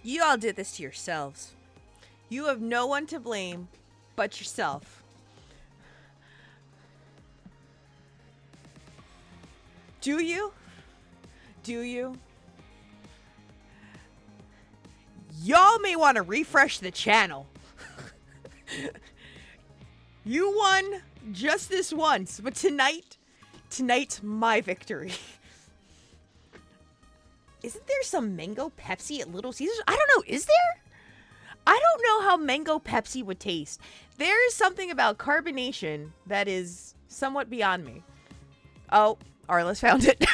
You all did this to yourselves. You have no one to blame but yourself. Do you? Do you? Y'all may want to refresh the channel. You won just this once, but tonight's my victory. Isn't there some mango Pepsi at Little Caesars? I don't know. Is there? I don't know how mango Pepsi would taste. There is something about carbonation that is somewhat beyond me. Oh, Arliss found it.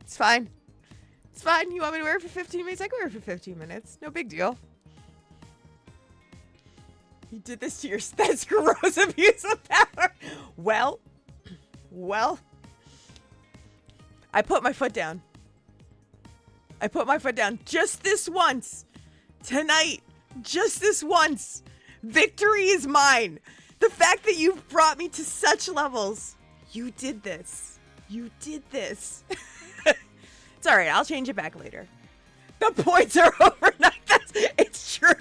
It's fine. It's fine. You want me to wear it for 15 minutes? I can wear it for 15 minutes. No big deal. You did this to your... That's gross abuse of power. Well. I put my foot down. I put my foot down just this once. Tonight. Just this once. Victory is mine. The fact that you've brought me to such levels. You did this. You did this. It's alright. I'll change it back later. The points are overnight. It's true.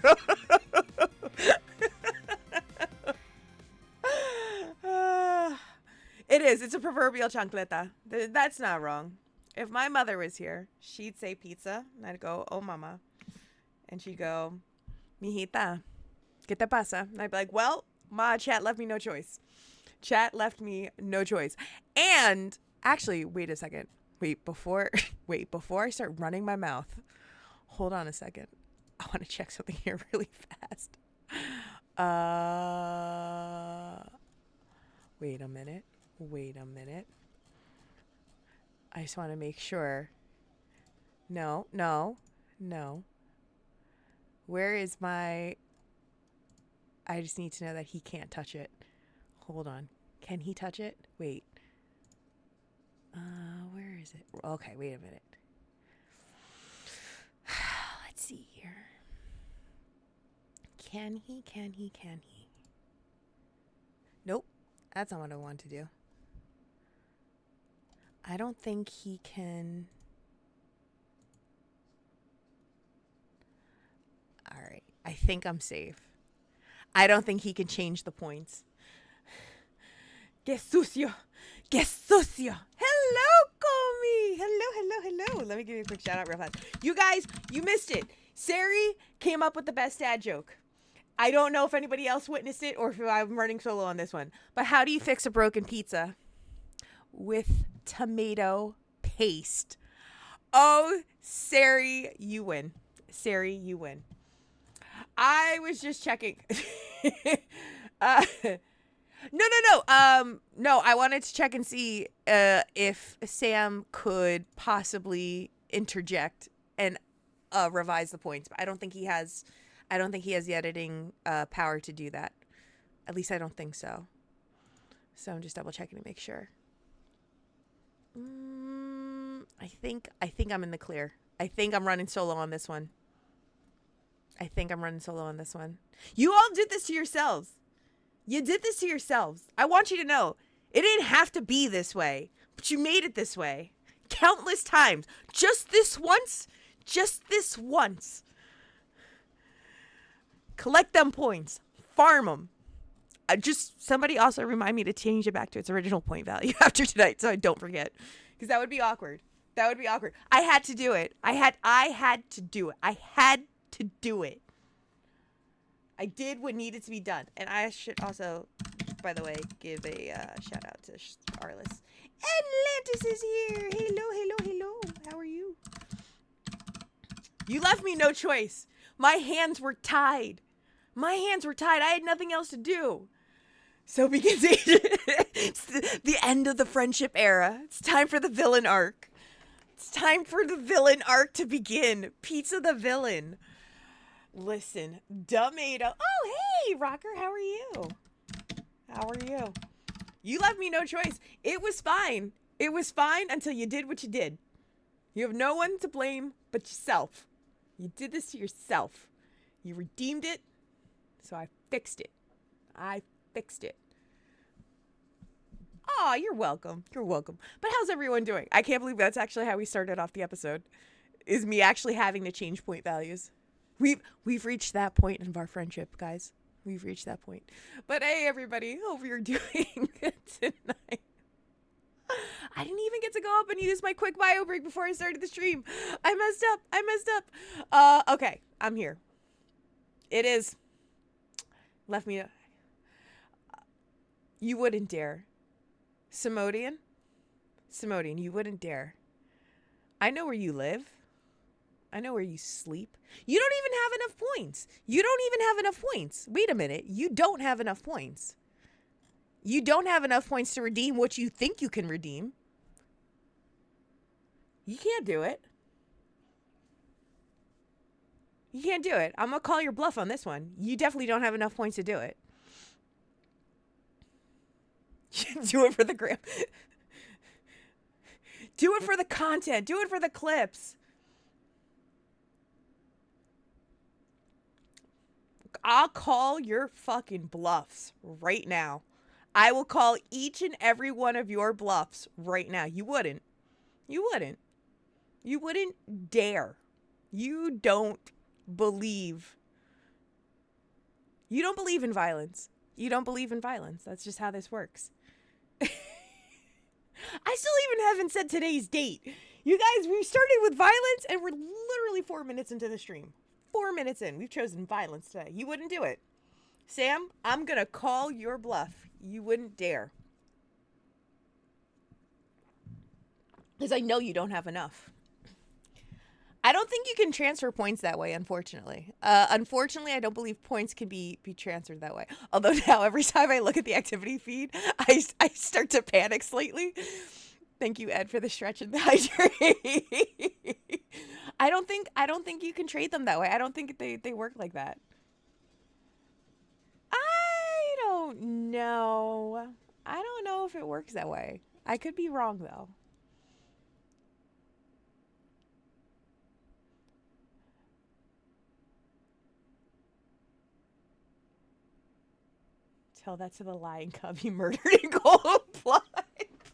It is. It's a proverbial chancleta. That's not wrong. If my mother was here, she'd say pizza. And I'd go, oh, mama. And she'd go, mijita, ¿qué te pasa? And I'd be like, well, ma, chat left me no choice. Chat left me no choice. And actually, wait a second. Before I start running my mouth, hold on a second. I want to check something here really fast. Wait a minute. I just want to make sure. No. Where is my... I just need to know that he can't touch it. Hold on. Can he touch it? Wait. Where is it? Okay, wait a minute. Let's see here. Can he? Nope. That's not what I want to do. I don't think he can. All right. I think I'm safe. I don't think he can change the points. Que sucio. Hello, Komi. Hello. Let me give you a quick shout out real fast. You guys, you missed it. Sari came up with the best dad joke. I don't know if anybody else witnessed it or if I'm running solo on this one. But how do you fix a broken pizza? With tomato paste. Oh, Sari, you win. I was just checking. No, I wanted to check and see if Sam could possibly interject and revise the points. But I don't think he has the editing power to do that. At least I don't think so. So I'm just double checking to make sure. I think I'm in the clear. I think I'm running solo on this one. You all did this to yourselves. I want you to know it didn't have to be this way, but you made it this way countless times. Just this once. Collect them points. Farm them. Somebody also remind me to change it back to its original point value after tonight so I don't forget. Because that would be awkward. I had to do it. I had to do it. I did what needed to be done. And I should also, by the way, give a shout out to Arliss. Atlantis is here. Hello. How are you? You left me no choice. My hands were tied. I had nothing else to do. So begins it's the end of the friendship era. It's time for the villain arc. To begin. Pizza the villain. Listen, tomato. Oh, hey, Rocker. How are you? You left me no choice. It was fine until you did what you did. You have no one to blame but yourself. You did this to yourself. You redeemed it, so I fixed it. Oh, you're welcome. But how's everyone doing? I can't believe that's actually how we started off the episode. is me actually having to change point values. We've reached that point in our friendship, guys. We've reached that point. But hey, everybody, hope you're doing good tonight. I didn't even get to go up and use my quick bio break before I started the stream. I messed up. Okay, I'm here. It is. Left me. You wouldn't dare. Simodian, you wouldn't dare. I know where you live. I know where you sleep. You don't even have enough points. Wait a minute. You don't have enough points. You don't have enough points to redeem what you think you can redeem. You can't do it. You can't do it. I'm going to call your bluff on this one. You definitely don't have enough points to do it. Do it for the gram. Do it for the content. Do it for the clips. I'll call your fucking bluffs right now. I will call each and every one of your bluffs right now. You wouldn't. You wouldn't dare. You don't believe. You don't believe in violence. That's just how this works. I still even haven't said today's date. You guys, we started with violence and we're literally 4 minutes into the stream. 4 minutes in. We've chosen violence today. You wouldn't do it. Sam, I'm going to call your bluff. You wouldn't dare. Because I know you don't have enough. I don't think you can transfer points that way, unfortunately. Unfortunately, I don't believe points can be transferred that way. Although now, every time I look at the activity feed, I start to panic slightly. Thank you, Ed, for the stretch and the hydrate. I don't think you can trade them that way. I don't think they work like that. I don't know. I don't know if it works that way. I could be wrong, though. Tell that to the lion cub he murdered in cold blood.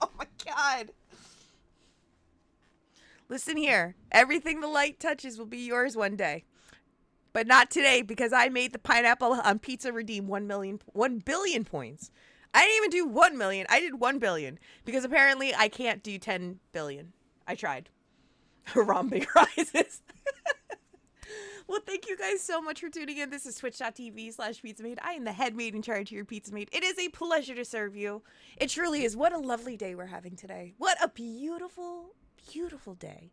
Oh my god. Listen here. Everything the light touches will be yours one day. But not today, because I made the pineapple on pizza redeem 1 billion points. I didn't even do 1 million. I did 1 billion. Because apparently I can't do 10 billion. I tried. Harambe rises. Well, thank you guys so much for tuning in. This is twitch.tv/PizzaMade. I am the head maid in charge here, Pizza Maid. It is a pleasure to serve you. It truly is. What a lovely day we're having today. What a beautiful, beautiful day.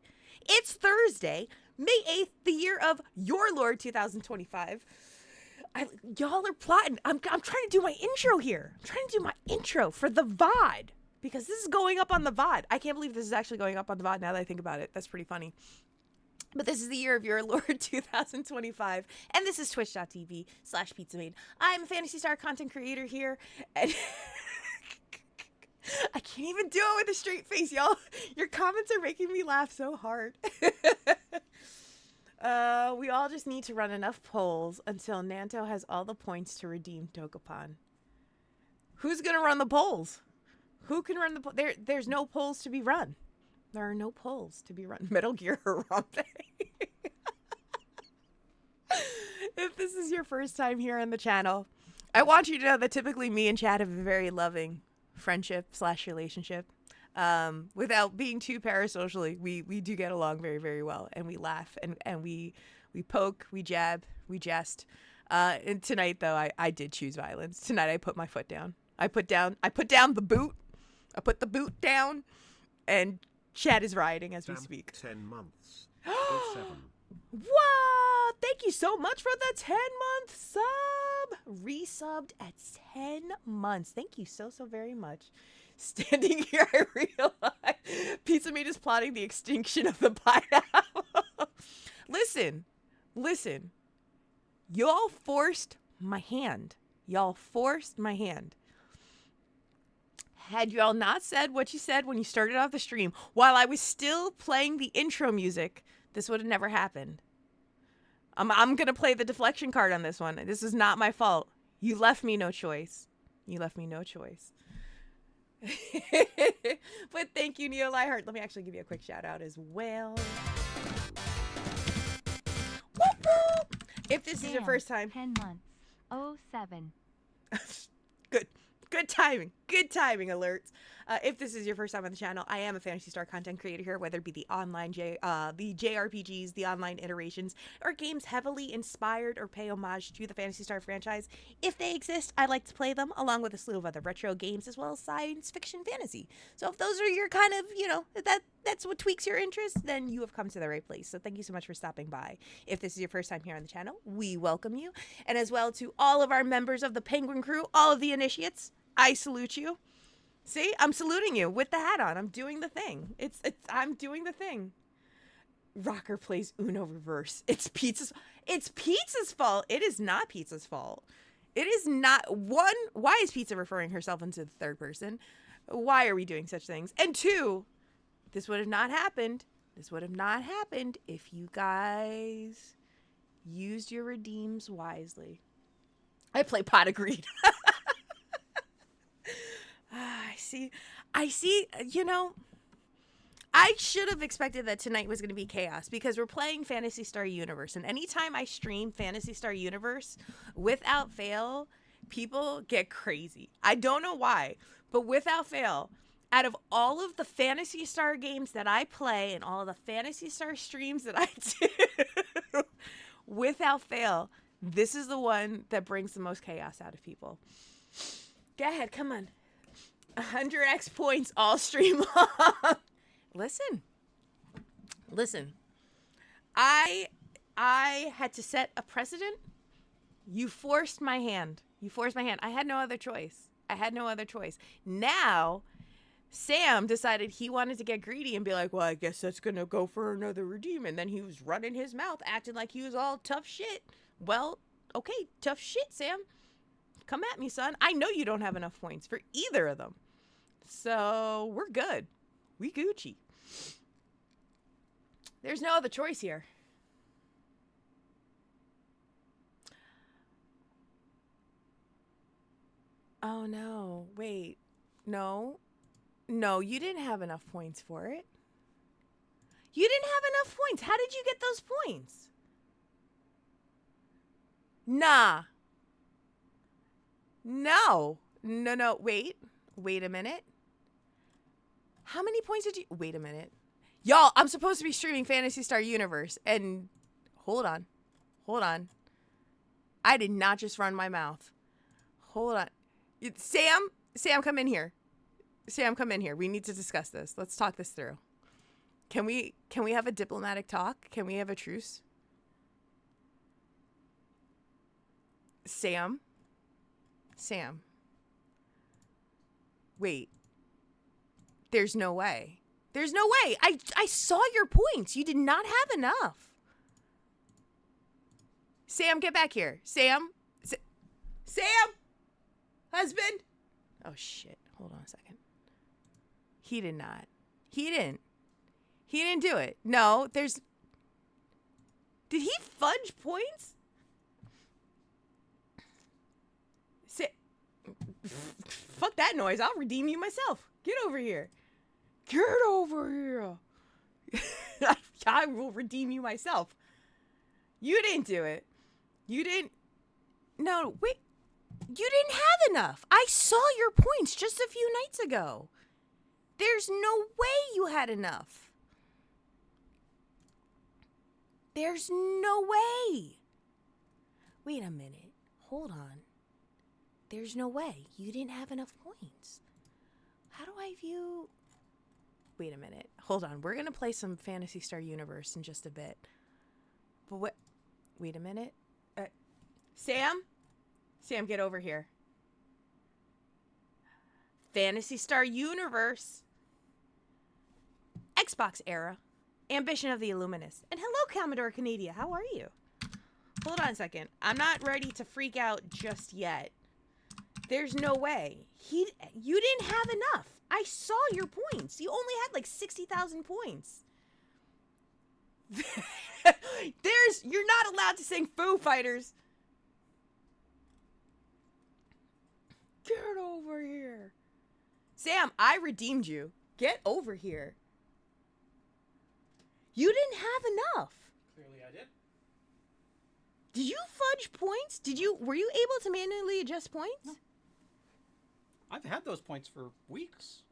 It's Thursday, May 8th, the year of your Lord 2025. Y'all are plotting. I'm trying to do my intro here. I'm trying to do my intro for the VOD. Because this is going up on the VOD. I can't believe this is actually going up on the VOD now that I think about it. That's pretty funny. But this is the year of your Lord 2025, and this is twitch.tv/PizzaMade. I'm a Phantasy Star content creator here, and I can't even do it with a straight face, y'all. Your comments are making me laugh so hard. We all just need to run enough polls until Nanto has all the points to redeem Dokapon. Who's gonna run the polls? Who can run the polls? There's no polls to be run. There are no polls to be run. Metal Gear Harambe. If this is your first time here on the channel, I want you to know that typically me and Chad have a very loving friendship/relationship. Without being too parasocially, we do get along very, very well, and we laugh and we poke, we jab, we jest. And tonight though, I did choose violence. Tonight I put my foot down. I put down the boot. I put the boot down, and Chad is rioting as we speak. 10 months. 07. What? Thank you so much for the 10-month sub. Resubbed at 10 months. Thank you so very much. Standing here, I realize Pizza Meat is plotting the extinction of the pineapple. Listen. Y'all forced my hand. Had y'all not said what you said when you started off the stream, while I was still playing the intro music, this would have never happened. I'm going to play the deflection card on this one. This is not my fault. You left me no choice. But thank you, Neo Lightheart. Let me actually give you a quick shout out as well. Whoop, whoop. If this is your Damn, first time, 10 months. 07. Good timing. Good timing alerts. If this is your first time on the channel, I am a Phantasy Star content creator here, whether it be the online the JRPGs, the online iterations, or games heavily inspired or pay homage to the Phantasy Star franchise. If they exist, I like to play them along with a slew of other retro games as well as science fiction fantasy. So if those are your kind of, that's what tweaks your interest, then you have come to the right place. So thank you so much for stopping by. If this is your first time here on the channel, we welcome you. And as well to all of our members of the Penguin crew, all of the initiates, I salute you. See, I'm saluting you with the hat on. I'm doing the thing. I'm doing the thing. Rocker plays Uno reverse. It's Pizza's fault. It is not Pizza's fault. It is not. One, why is Pizza referring herself into the third person? Why are we doing such things? And two, this would have not happened. This would have not happened if you guys used your redeems wisely. I play Pot of Greed. I see, I should have expected that tonight was going to be chaos because we're playing Phantasy Star Universe. And anytime I stream Phantasy Star Universe, without fail, people get crazy. I don't know why, but without fail, out of all of the Phantasy Star games that I play and all of the Phantasy Star streams that I do, without fail, this is the one that brings the most chaos out of people. Go ahead, come on. 100x points all stream long. Listen. I had to set a precedent. You forced my hand. I had no other choice. Now, Sam decided he wanted to get greedy and be like, well, I guess that's going to go for another redeem. And then he was running his mouth, acting like he was all tough shit. Well, okay, tough shit, Sam. Come at me, son. I know you don't have enough points for either of them. So we're good. We Gucci. There's no other choice here. Oh, no. Wait. No, you didn't have enough points for it. You didn't have enough points. How did you get those points? Nah. No. Wait a minute. How many points did you... Wait a minute. Y'all, I'm supposed to be streaming Phantasy Star Universe, and... Hold on. I did not just run my mouth. Hold on. Sam, come in here. We need to discuss this. Let's talk this through. Can we have a diplomatic talk? Can we have a truce? Sam. Wait. There's no way. I saw your points. You did not have enough. Sam, get back here. Sam? Husband? Oh, shit. Hold on a second. He did not. He didn't do it. No, there's... Did he fudge points? Fuck that noise. I'll redeem you myself. Get over here. I will redeem you myself. You didn't do it. No, wait. You didn't have enough. I saw your points just a few nights ago. There's no way you had enough. There's no way. Wait a minute. Hold on. There's no way. You didn't have enough points. How do I view... Wait a minute. Hold on. We're going to play some Phantasy Star Universe in just a bit. But what... Wait a minute. Sam, get over here. Phantasy Star Universe. Xbox era. Ambition of the Illuminist. And hello, Commodore Canada. How are you? Hold on a second. I'm not ready to freak out just yet. There's no way. You didn't have enough. I saw your points. You only had like 60,000 points. You're not allowed to sing Foo Fighters. Get over here. Sam, I redeemed you. Get over here. You didn't have enough. Clearly I did. Did you fudge points? Were you able to manually adjust points? No. I've had those points for weeks.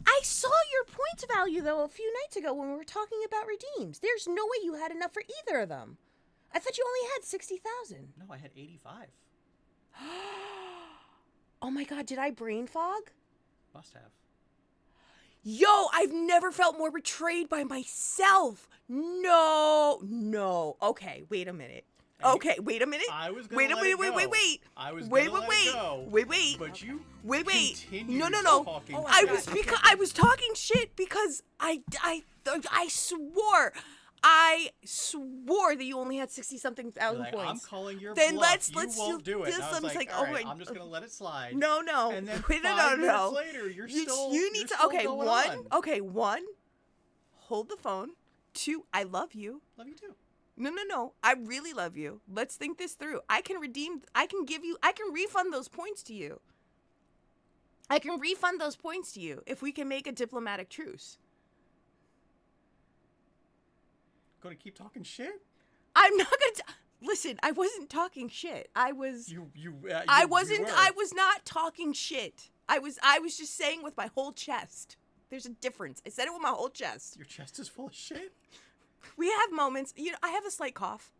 I saw your points value, though, a few nights ago when we were talking about redeems. There's no way you had enough for either of them. I thought you only had 60,000. No, I had 85. Oh my god, did I brain fog? Must have. Yo, I've never felt more betrayed by myself. No. Okay, wait a minute. Okay, wait a minute. I was wait. gonna let it go. I was gonna let it go. Wait. But you Wait. continued No. talking I was talking shit because I swore. I swore that you only had 60-something thousand like, points. I'm calling your Then bluff. let's you won't do it. And I was like, oh all right, my- I'm just gonna let it slide. No. And then Wait, 5 minutes no. later, you're You still. need you're to. still Okay, going one. on. Okay, one. Hold the phone. Two. I love you. Love you too. No. I really love you. Let's think this through. I can refund those points to you. If we can make a diplomatic truce. Going to keep talking shit? I'm not going to listen, I wasn't talking shit. I was You I you wasn't were. I was not talking shit. I was just saying with my whole chest. There's a difference. I said it with my whole chest. Your chest is full of shit? We have moments, I have a slight cough.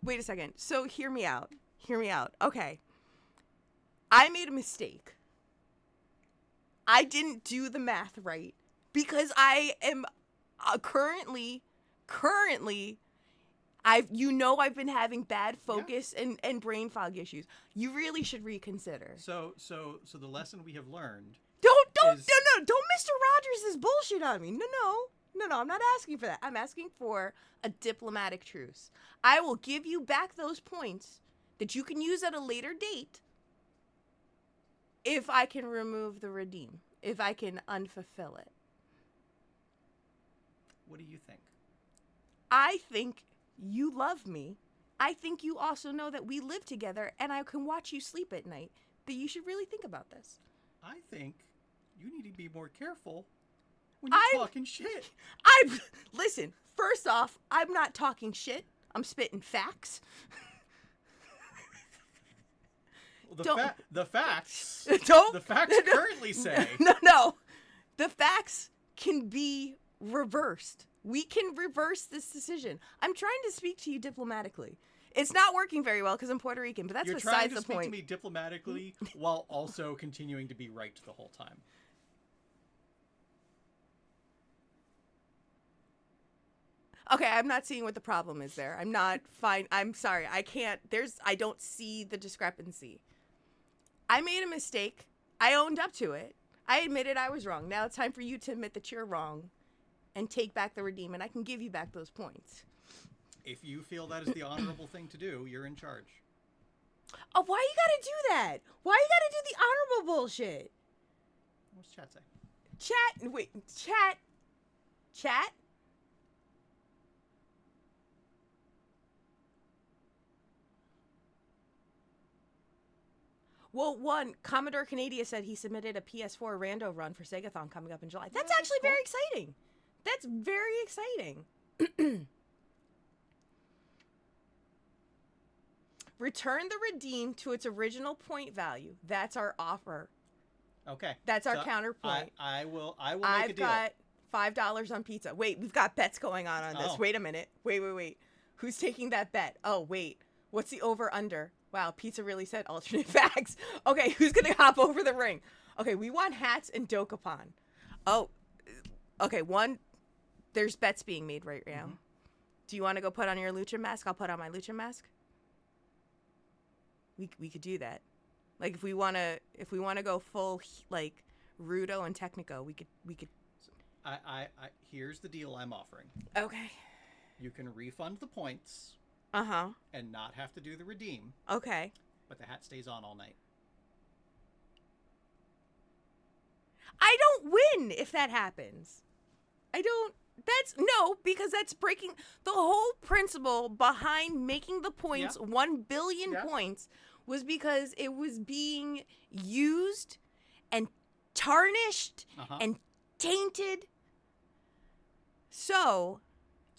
Wait a second. So hear me out. Okay. I made a mistake. I didn't do the math right because I am currently I've been having bad focus and brain fog issues. You really should reconsider. So the lesson we have learned. Don't is- don't Mr. Rogers this bullshit on me. No, I'm not asking for that. I'm asking for a diplomatic truce. I will give you back those points that you can use at a later date if I can remove the redeem, if I can unfulfill it. What do you think? I think you love me. I think you also know that we live together and I can watch you sleep at night. That you should really think about this. I think you need to be more careful when you're talking shit. Listen, first off, I'm not talking shit. I'm spitting facts. Well, the facts Don't. the facts currently say No. The facts can be reversed. We can reverse this decision. I'm trying to speak to you diplomatically. It's not working very well because I'm Puerto Rican, but that's you're besides trying to the speak point. to me diplomatically while also continuing to be right the whole time. Okay, I'm not seeing what the problem is there. I'm not fine. I'm sorry. I don't see the discrepancy. I made a mistake. I owned up to it. I admitted I was wrong. Now it's time for you to admit that you're wrong and take back the redeem, and I can give you back those points. If you feel that is the honorable thing to do, you're in charge. Oh, why you gotta do that? Why you gotta do the honorable bullshit? What's chat say? Chat? Well, Commodore Canada said he submitted a PS4 rando run for Segathon coming up in July. That's actually very exciting. That's very exciting. Return the redeem to its original point value. That's our offer. Okay. That's our counterpoint. I will make a deal. I've got $5 on pizza. Wait, we've got bets going on this. Oh. Wait a minute. Wait. Who's taking that bet? Oh, wait. What's the over-under? Wow, pizza really said alternate facts. Okay, who's going to hop over the ring? Okay, we want hats and Dokapon. Oh, okay, there's bets being made right now. Mm-hmm. Do you want to go put on your lucha mask? I'll put on my lucha mask. We could do that. Like if we want to go full like Rudo and Technico, we could. I here's the deal I'm offering. Okay. You can refund the points. Uh-huh. And not have to do the redeem. Okay. But the hat stays on all night. I don't win if that happens. Because that's breaking the whole principle behind making the points 1 billion points was because it was being used and tarnished and tainted. So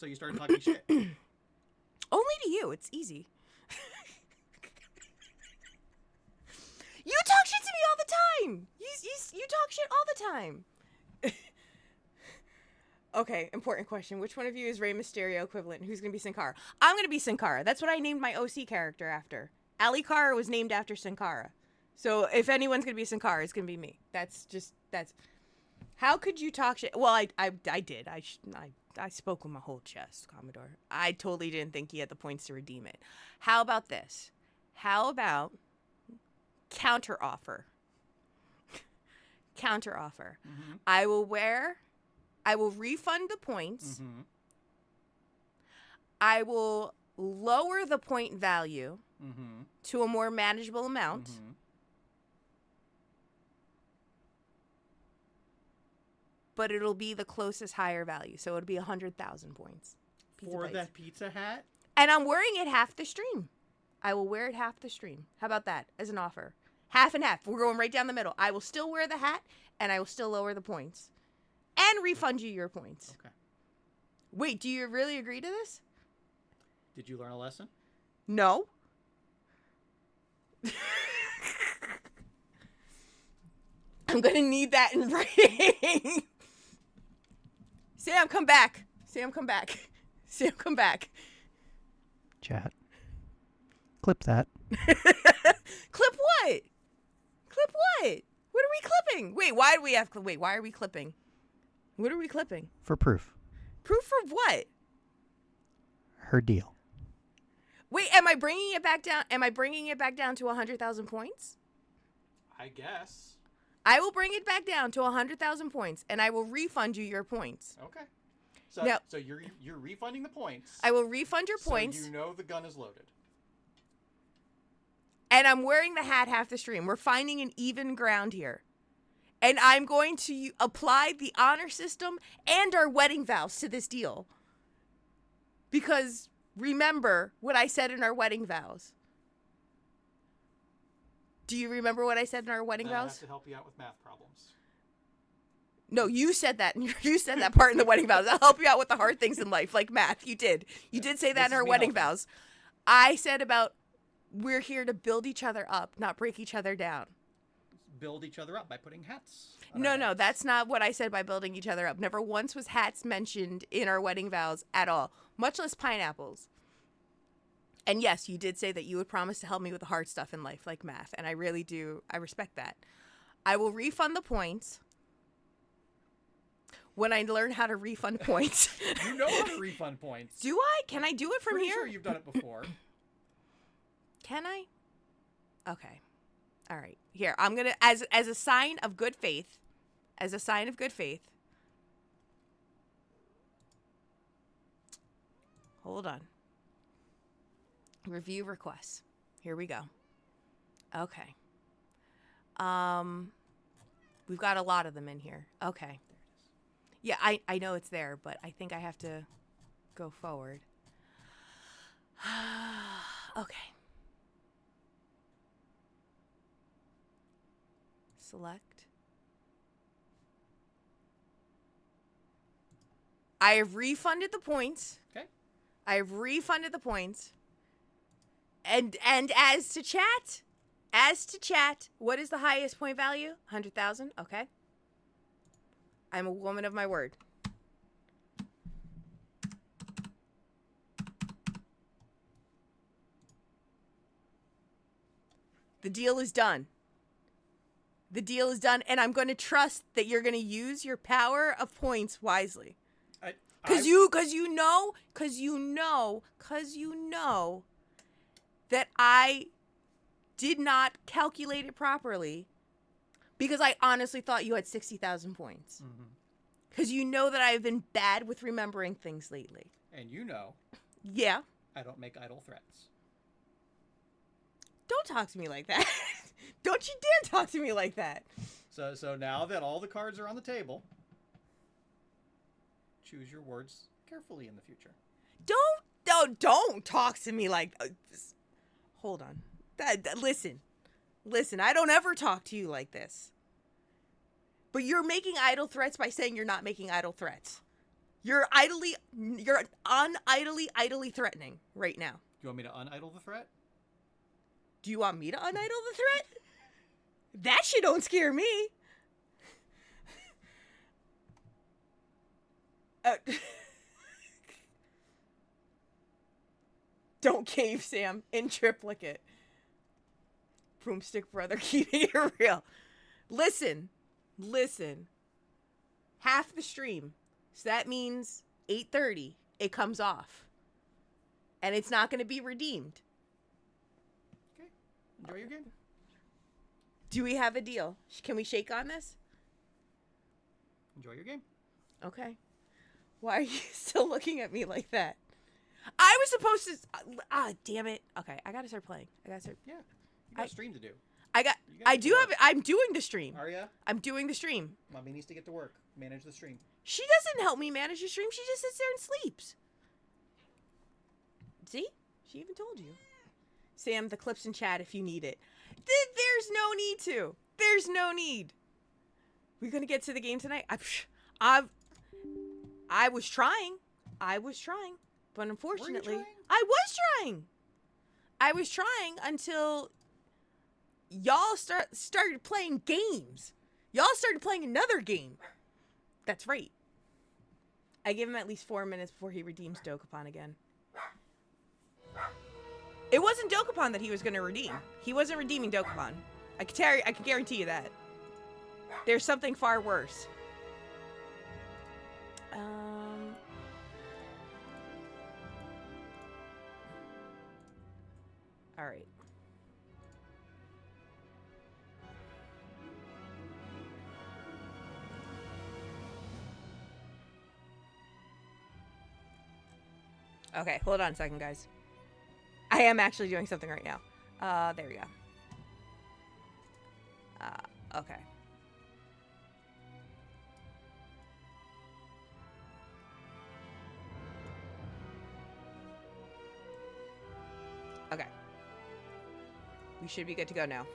So you started talking shit. Only to you. It's easy. You talk shit to me all the time. You talk shit all the time. Okay, important question. Which one of you is Rey Mysterio equivalent? Who's going to be Sin Cara? I'm going to be Sin Cara. That's what I named my OC character after. Ali Cara was named after Sin Cara. So if anyone's going to be Sin Cara, it's going to be me. That's. How could you talk shit? Well, I did. I spoke with my whole chest, Commodore. I totally didn't think he had the points to redeem it. How about this? How about counter offer? Counter offer. Mm-hmm. I will refund the points. Mm-hmm. I will lower the point value Mm-hmm. to a more manageable amount. Mm-hmm. But it'll be the closest higher value. So it'll be 100,000 points. Pizza For plates. that pizza hat? And I'm wearing it half the stream. I will wear it half the stream. How about that as an offer? Half and half. We're going right down the middle. I will still wear the hat, and I will still lower the points. And refund you your points. Okay. Wait, do you really agree to this? Did you learn a lesson? No. I'm going to need that in writing. Sam, come back. Sam, come back. Sam, come back. Chat. Clip that. Clip what? Clip what? What are we clipping? Wait, why do we have? Wait, why are we clipping? What are we clipping? For proof. Proof of what? Her deal. Wait, am I bringing it back down? Am I bringing it back down to 100,000 points? I guess. I will bring it back down to 100,000 points, and I will refund you your points. Okay. So, Now- so you're refunding the points. I will refund your so points, you know the gun is loaded. and I'm wearing the hat half the stream. We're finding an even ground here. And I'm going to apply the honor system and our wedding vows to this deal. Because remember what I said in our wedding vows. Do you remember what I said in our wedding Then I have vows? to help you out with math problems. No, you said that. You said that part in the wedding vows. I'll help you out with the hard things in life, like math. You did. You did say that This in is our me wedding helping. vows. I said about we're here to build each other up, not break each other down. Build each other up by putting hats. on No, our no, heads. that's not what I said by building each other up. Never once was hats mentioned in our wedding vows at all, much less pineapples. And yes, you did say that you would promise to help me with the hard stuff in life, like math, and I really do. I respect that. I will refund the points when I learn how to refund points. You know how to refund points. Do I? Can I do it from Pretty here? sure you've done it before. Can I? Okay. All right. Here, I'm going to as a sign of good faith, Hold on. Review requests. Here we go. Okay. We've got a lot of them in here. Okay. Yeah, I know it's there, but I think I have to go forward. Okay. Select. I have refunded the points. Okay. I have refunded the points. And as to chat, what is the highest point value? 100,000. Okay. I'm a woman of my word. The deal is done. The deal is done, and I'm going to trust that you're going to use your power of points wisely. Cause you know that I did not calculate it properly, because I honestly thought you had 60,000 points. Mm-hmm. Cause you know that I've been bad with remembering things lately. And you know Yeah. I don't make idle threats. Don't talk to me like that. Don't you dare talk to me like that. So now that all the cards are on the table, choose your words carefully in the future. Don't talk to me like. Hold on. Listen. I don't ever talk to you like this. But you're making idle threats by saying you're not making idle threats. You're idly threatening right now. You want me to unidle the threat? Do you want me to unidle the threat? That shit don't scare me. Don't cave, Sam. In triplicate. Broomstick brother, keeping it real. Listen. Half the stream. So that means 8:30. It comes off. And it's not going to be redeemed. Okay. Enjoy your game. Do we have a deal? Can we shake on this? Enjoy your game. Okay. Why are you still looking at me like that? I was supposed to... damn it. Okay, I gotta start playing. Yeah. You got a stream to do. I'm doing the stream. Are ya? I'm doing the stream. Mommy needs to get to work. Manage the stream. She doesn't help me manage the stream. She just sits there and sleeps. See? She even told you. Sam, the clip's in chat if you need it. There's no need to. There's no need. We gonna get to the game tonight? I was trying. But unfortunately, I was trying until y'all started playing games. Y'all started playing another game. That's right. I give him at least 4 minutes before he redeems Dokapon again. It wasn't Dokapon that he was going to redeem. He wasn't redeeming Dokapon. I can guarantee you that. There's something far worse. All right. Okay, hold on a second, guys. I am actually doing something right now. There we go. Okay. Okay. We should be good to go now.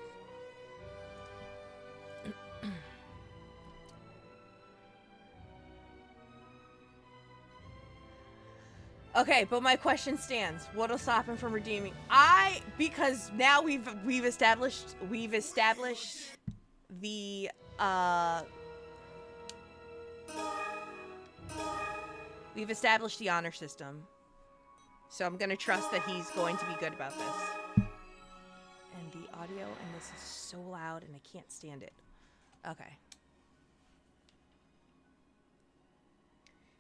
Okay, but my question stands. What'll stop him from redeeming? Because now we've established the honor system. So I'm gonna trust that he's going to be good about this. And the audio in this is so loud and I can't stand it. Okay.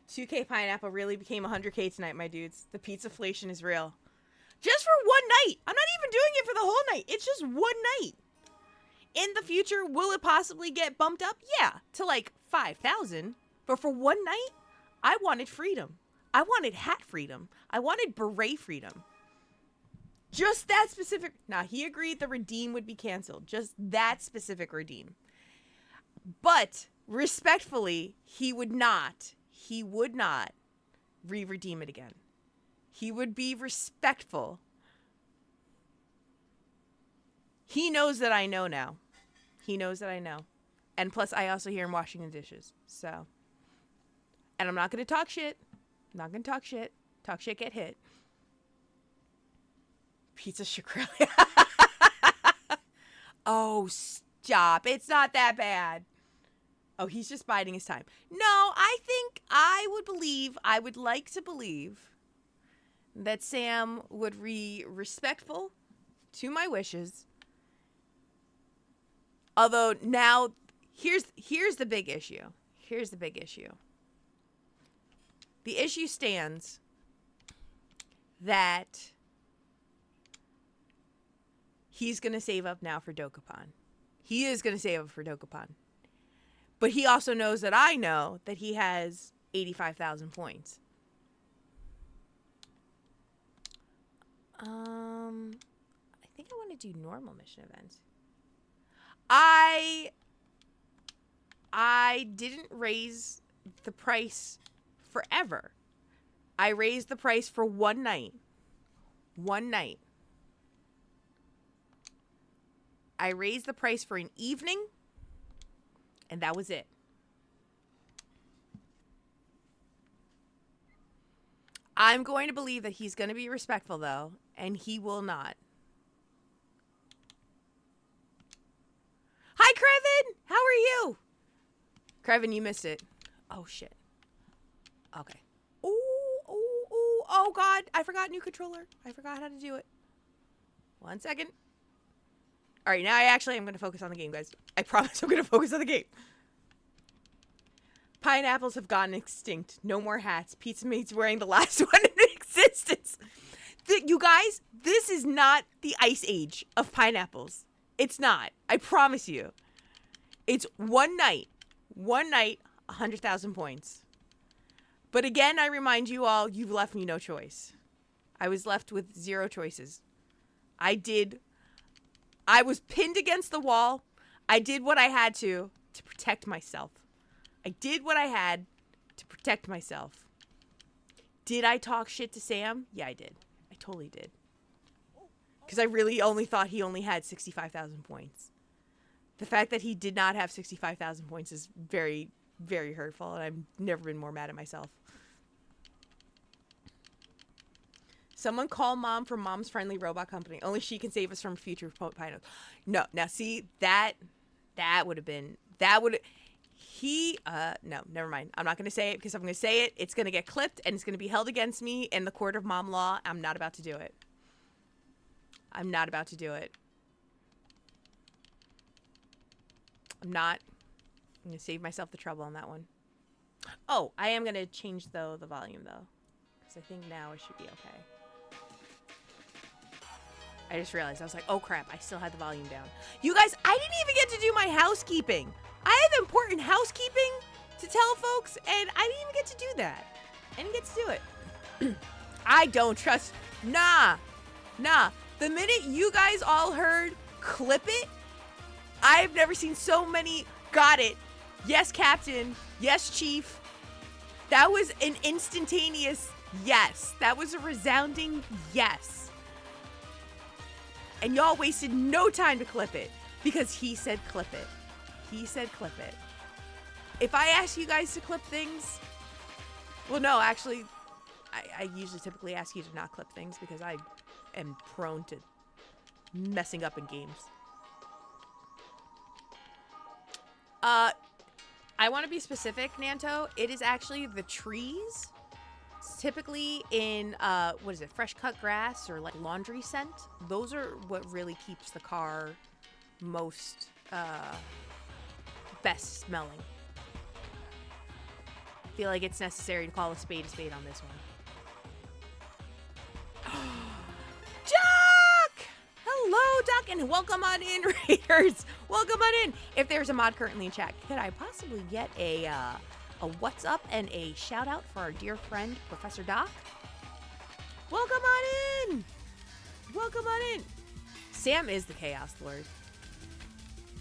2K Pineapple really became 100K tonight, my dudes. The pizzaflation is real. Just for one night. I'm not even doing it for the whole night. It's just one night. In the future, will it possibly get bumped up? Yeah, to like 5,000. But for one night, I wanted freedom. I wanted hat freedom. I wanted beret freedom. Just that specific. Now, he agreed the redeem would be canceled. Just that specific redeem. But respectfully, he would not re-redeem it again. He would be respectful. He knows that I know now. He knows that I know. And plus, I also hear him washing the dishes. So. And I'm not going to talk shit. I'm not going to talk shit. Talk shit, get hit. Pizza Shakrelia. Oh, stop. It's not that bad. Oh, he's just biding his time. No, I think I would like to believe that Sam would be respectful to my wishes. Although now, here's the big issue. Here's the big issue. The issue stands that he's going to save up now for Dokapon. He is going to save up for Dokapon. But he also knows that I know that he has 85,000 points. I think I want to do normal mission events. I didn't raise the price forever. I raised the price for one night. One night. I raised the price for an evening. And that was it. I'm going to believe that he's going to be respectful, though, and he will not. Hi, Crevin! How are you? Crevin, you missed it. Oh, shit. Okay. Oh, God. I forgot new controller. I forgot how to do it. 1 second. All right, now I actually am going to focus on the game, guys. I promise I'm going to focus on the game. Pineapples have gone extinct. No more hats. Pizza Mate's wearing the last one in existence. You guys, this is not the ice age of pineapples. It's not. I promise you. It's one night. 100,000 points. But again, I remind you all, you've left me no choice. I was left with 0 choices. I was pinned against the wall. I did what I had to protect myself. I did what I had to protect myself. Did I talk shit to Sam? Yeah, I did. I totally did. Because I really only thought he only had 65,000 points. The fact that he did not have 65,000 points is very, very hurtful, and I've never been more mad at myself. Someone call Mom from Mom's Friendly Robot Company. Only she can save us from future pinos. No, now see, that would have been, no, never mind. I'm not going to say it because I'm going to say it. It's going to get clipped and it's going to be held against me in the court of mom law. I'm not about to do it. I'm not about to do it. I'm not. I'm going to save myself the trouble on that one. Oh, I am going to change, though, the volume, though. Because I think now it should be okay. I just realized. I was like, oh, crap. I still had the volume down. You guys, I didn't even get to do my housekeeping. I have important housekeeping to tell folks, and I didn't even get to do that. I didn't get to do it. I don't trust. Nah. The minute you guys all heard clip it, I've never seen so many got it. Yes, Captain. Yes, Chief. That was an instantaneous yes. That was a resounding yes. And y'all wasted no time to clip it because he said clip it. He said clip it. If I ask you guys to clip things, well, no, actually, I usually typically ask you to not clip things because I am prone to messing up in games. I want to be specific, Nanto. It is actually the trees. It's typically in, what is it, fresh cut grass or like laundry scent. Those are what really keeps the car most, best smelling. I feel like it's necessary to call a spade on this one. Doc! Hello, Doc, and welcome on in, Raiders. Welcome on in. If there's a mod currently in chat, could I possibly get a what's up and a shout out for our dear friend, Professor Doc? Welcome on in. Welcome on in. Sam is the Chaos Lord.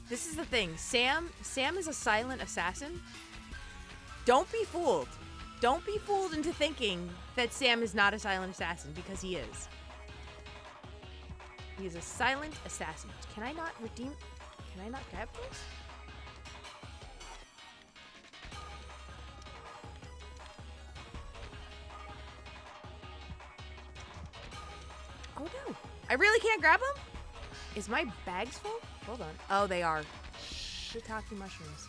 This is the thing. Sam is a silent assassin. Don't be fooled. Don't be fooled into thinking that Sam is not a silent assassin, because he is. He is a silent assassin. Can I not grab those? Oh no. I really can't grab them? Is my bags full? Hold on. Oh, they are. Shiitake mushrooms.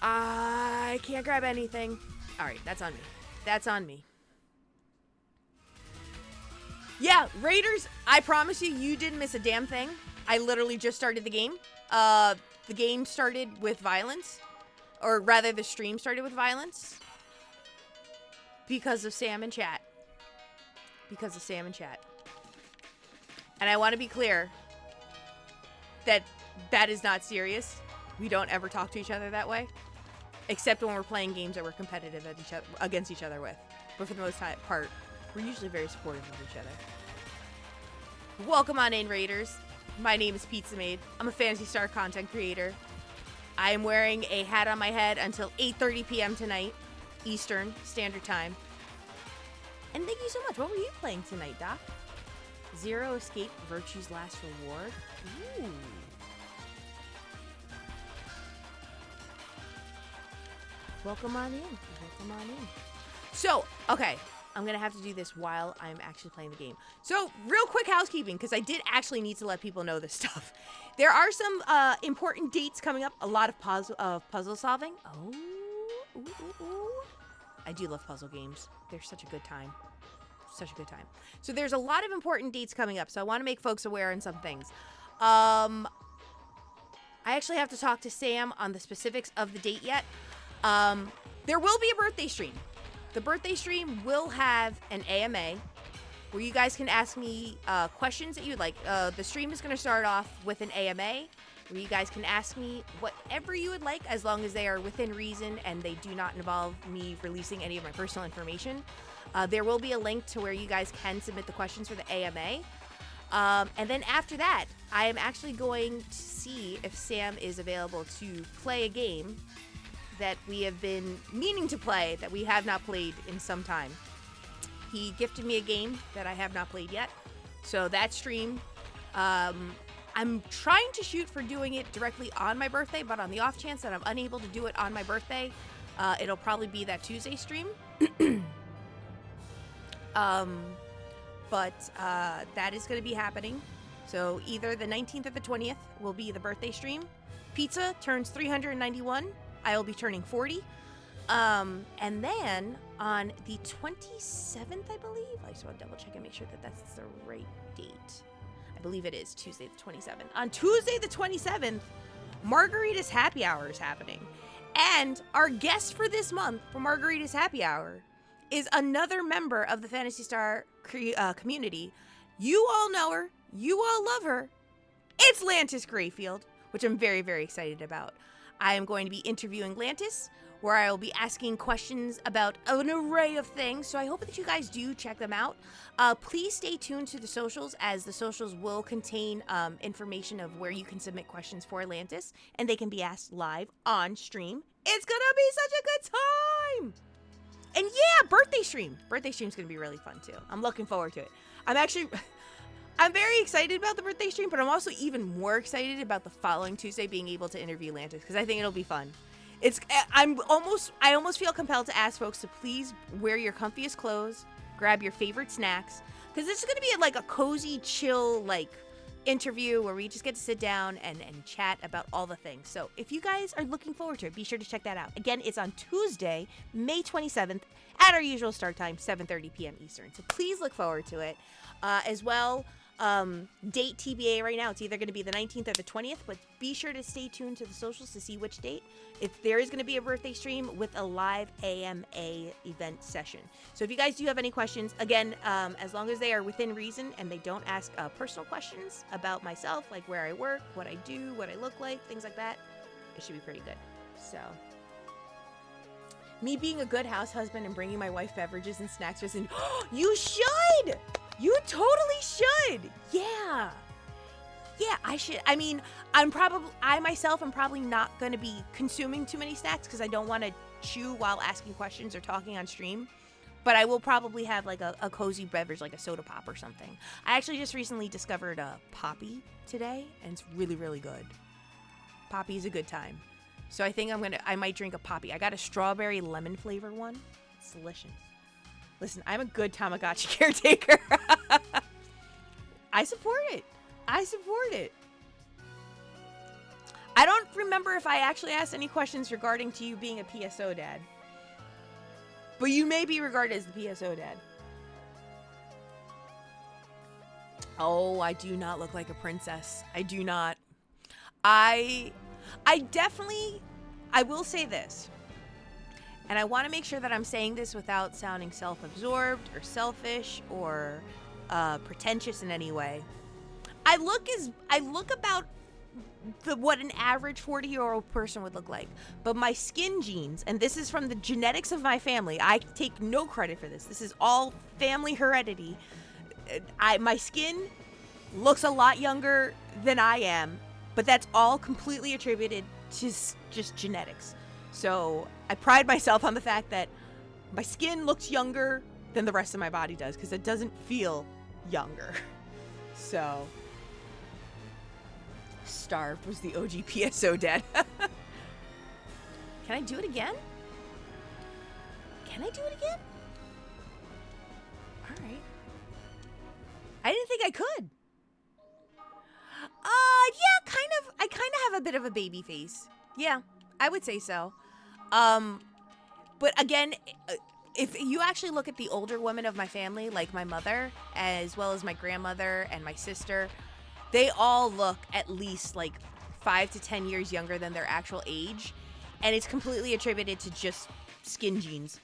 I can't grab anything. Alright, that's on me. That's on me. Yeah, Raiders, I promise you didn't miss a damn thing. I literally just started the game. The game started with violence. Or rather, the stream started with violence. Because of Sam and chat. Because of Sam and chat. And I want to be clear that that is not serious. We don't ever talk to each other that way. Except when we're playing games that we're competitive at against each other with. But for the most part, we're usually very supportive of each other. Welcome on in, Raiders. My name is Pizza Maid. I'm a Phantasy Star content creator. I am wearing a hat on my head until 8:30 p.m. tonight, Eastern Standard Time. And thank you so much. What were you playing tonight, Doc? Zero Escape, Virtue's Last Reward. Ooh. Welcome on in. Welcome on in. So, okay. I'm going to have to do this while I'm actually playing the game. So, real quick housekeeping, because I did actually need to let people know this stuff. There are some important dates coming up. A lot of puzzle solving. Oh. Ooh, ooh, ooh. I do love puzzle games. They're such a good time. Such a good time. So, there's a lot of important dates coming up. So, I want to make folks aware on some things. I actually have to talk to Sam on the specifics of the date yet. There will be a birthday stream. The birthday stream will have an AMA where you guys can ask me questions that you'd like. The stream is going to start off with an AMA where you guys can ask me whatever you would like as long as they are within reason and they do not involve me releasing any of my personal information. There will be a link to where you guys can submit the questions for the AMA. And then after that, I am actually going to see if Sam is available to play a game that we have been meaning to play that we have not played in some time. He gifted me a game that I have not played yet. So that stream, I'm trying to shoot for doing it directly on my birthday, but on the off chance that I'm unable to do it on my birthday, it'll probably be that Tuesday stream. But that is going to be happening. So either the 19th or the 20th will be the birthday stream. Pizza turns 391. I will be turning 40. And then on the 27th, I believe. I just want to double check and make sure that that's the right date. I believe it is Tuesday the 27th. On Tuesday the 27th, Margarita's Happy Hour is happening. And our guest for this month for Margarita's Happy Hour is another member of the Phantasy Star community. You all know her. You all love her. It's Lantis Grayfield, which I'm very, very excited about. I am going to be interviewing Lantis, where I will be asking questions about an array of things. So I hope that you guys do check them out. Please stay tuned to the socials, as the socials will contain information of where you can submit questions for Lantis, and they can be asked live on stream. It's going to be such a good time. And yeah, birthday stream. Birthday stream's going to be really fun too. I'm looking forward to it. I'm very excited about the birthday stream, but I'm also even more excited about the following Tuesday being able to interview Lantis, because I think it'll be fun. I almost feel compelled to ask folks to please wear your comfiest clothes, grab your favorite snacks, because this is going to be like a cozy, chill, interview where we just get to sit down and chat about all the things. So if you guys are looking forward to it, be sure to check that out. Again, it's on Tuesday, May 27th at our usual start time, 7:30 p.m. Eastern. So please look forward to it. As well, date TBA right now. It's either going to be the 19th or the 20th, but be sure to stay tuned to the socials to see which date. There is going to be a birthday stream with a live AMA event session. So if you guys do have any questions, again, as long as they are within reason and they don't ask personal questions about myself, like where I work, what I do, what I look like, things like that, it should be pretty good. So me being a good house husband and bringing my wife beverages and snacks was you should! You totally should! Yeah, I should. I mean, I myself am probably not going to be consuming too many snacks because I don't want to chew while asking questions or talking on stream. But I will probably have like a cozy beverage, like a soda pop or something. I actually just recently discovered a Poppy today, and it's really, really good. Poppy is a good time. So I think I might drink a Poppy. I got a strawberry lemon flavor one. It's delicious. Listen, I'm a good Tamagotchi caretaker. I support it. I don't remember if I actually asked any questions regarding to you being a PSO dad. But you may be regarded as the PSO dad. Oh, I do not look like a princess. I do not. I will say this. And I want to make sure that I'm saying this without sounding self-absorbed or selfish or pretentious in any way. I look about what an average 40-year-old person would look like. But my skin genes, and this is from the genetics of my family, I take no credit for this. This is all family heredity. My skin looks a lot younger than I am, but that's all completely attributed to just genetics. So I pride myself on the fact that my skin looks younger than the rest of my body does, because it doesn't feel younger. So Starved was the OG PSO dad. Can I do it again? think I could. Yeah, kind of. I kind of have a bit of a baby face. Yeah, I would say so. But again, if you actually look at the older women of my family, like my mother, as well as my grandmother and my sister, they all look at least like 5 to 10 years younger than their actual age. And it's completely attributed to just skin genes.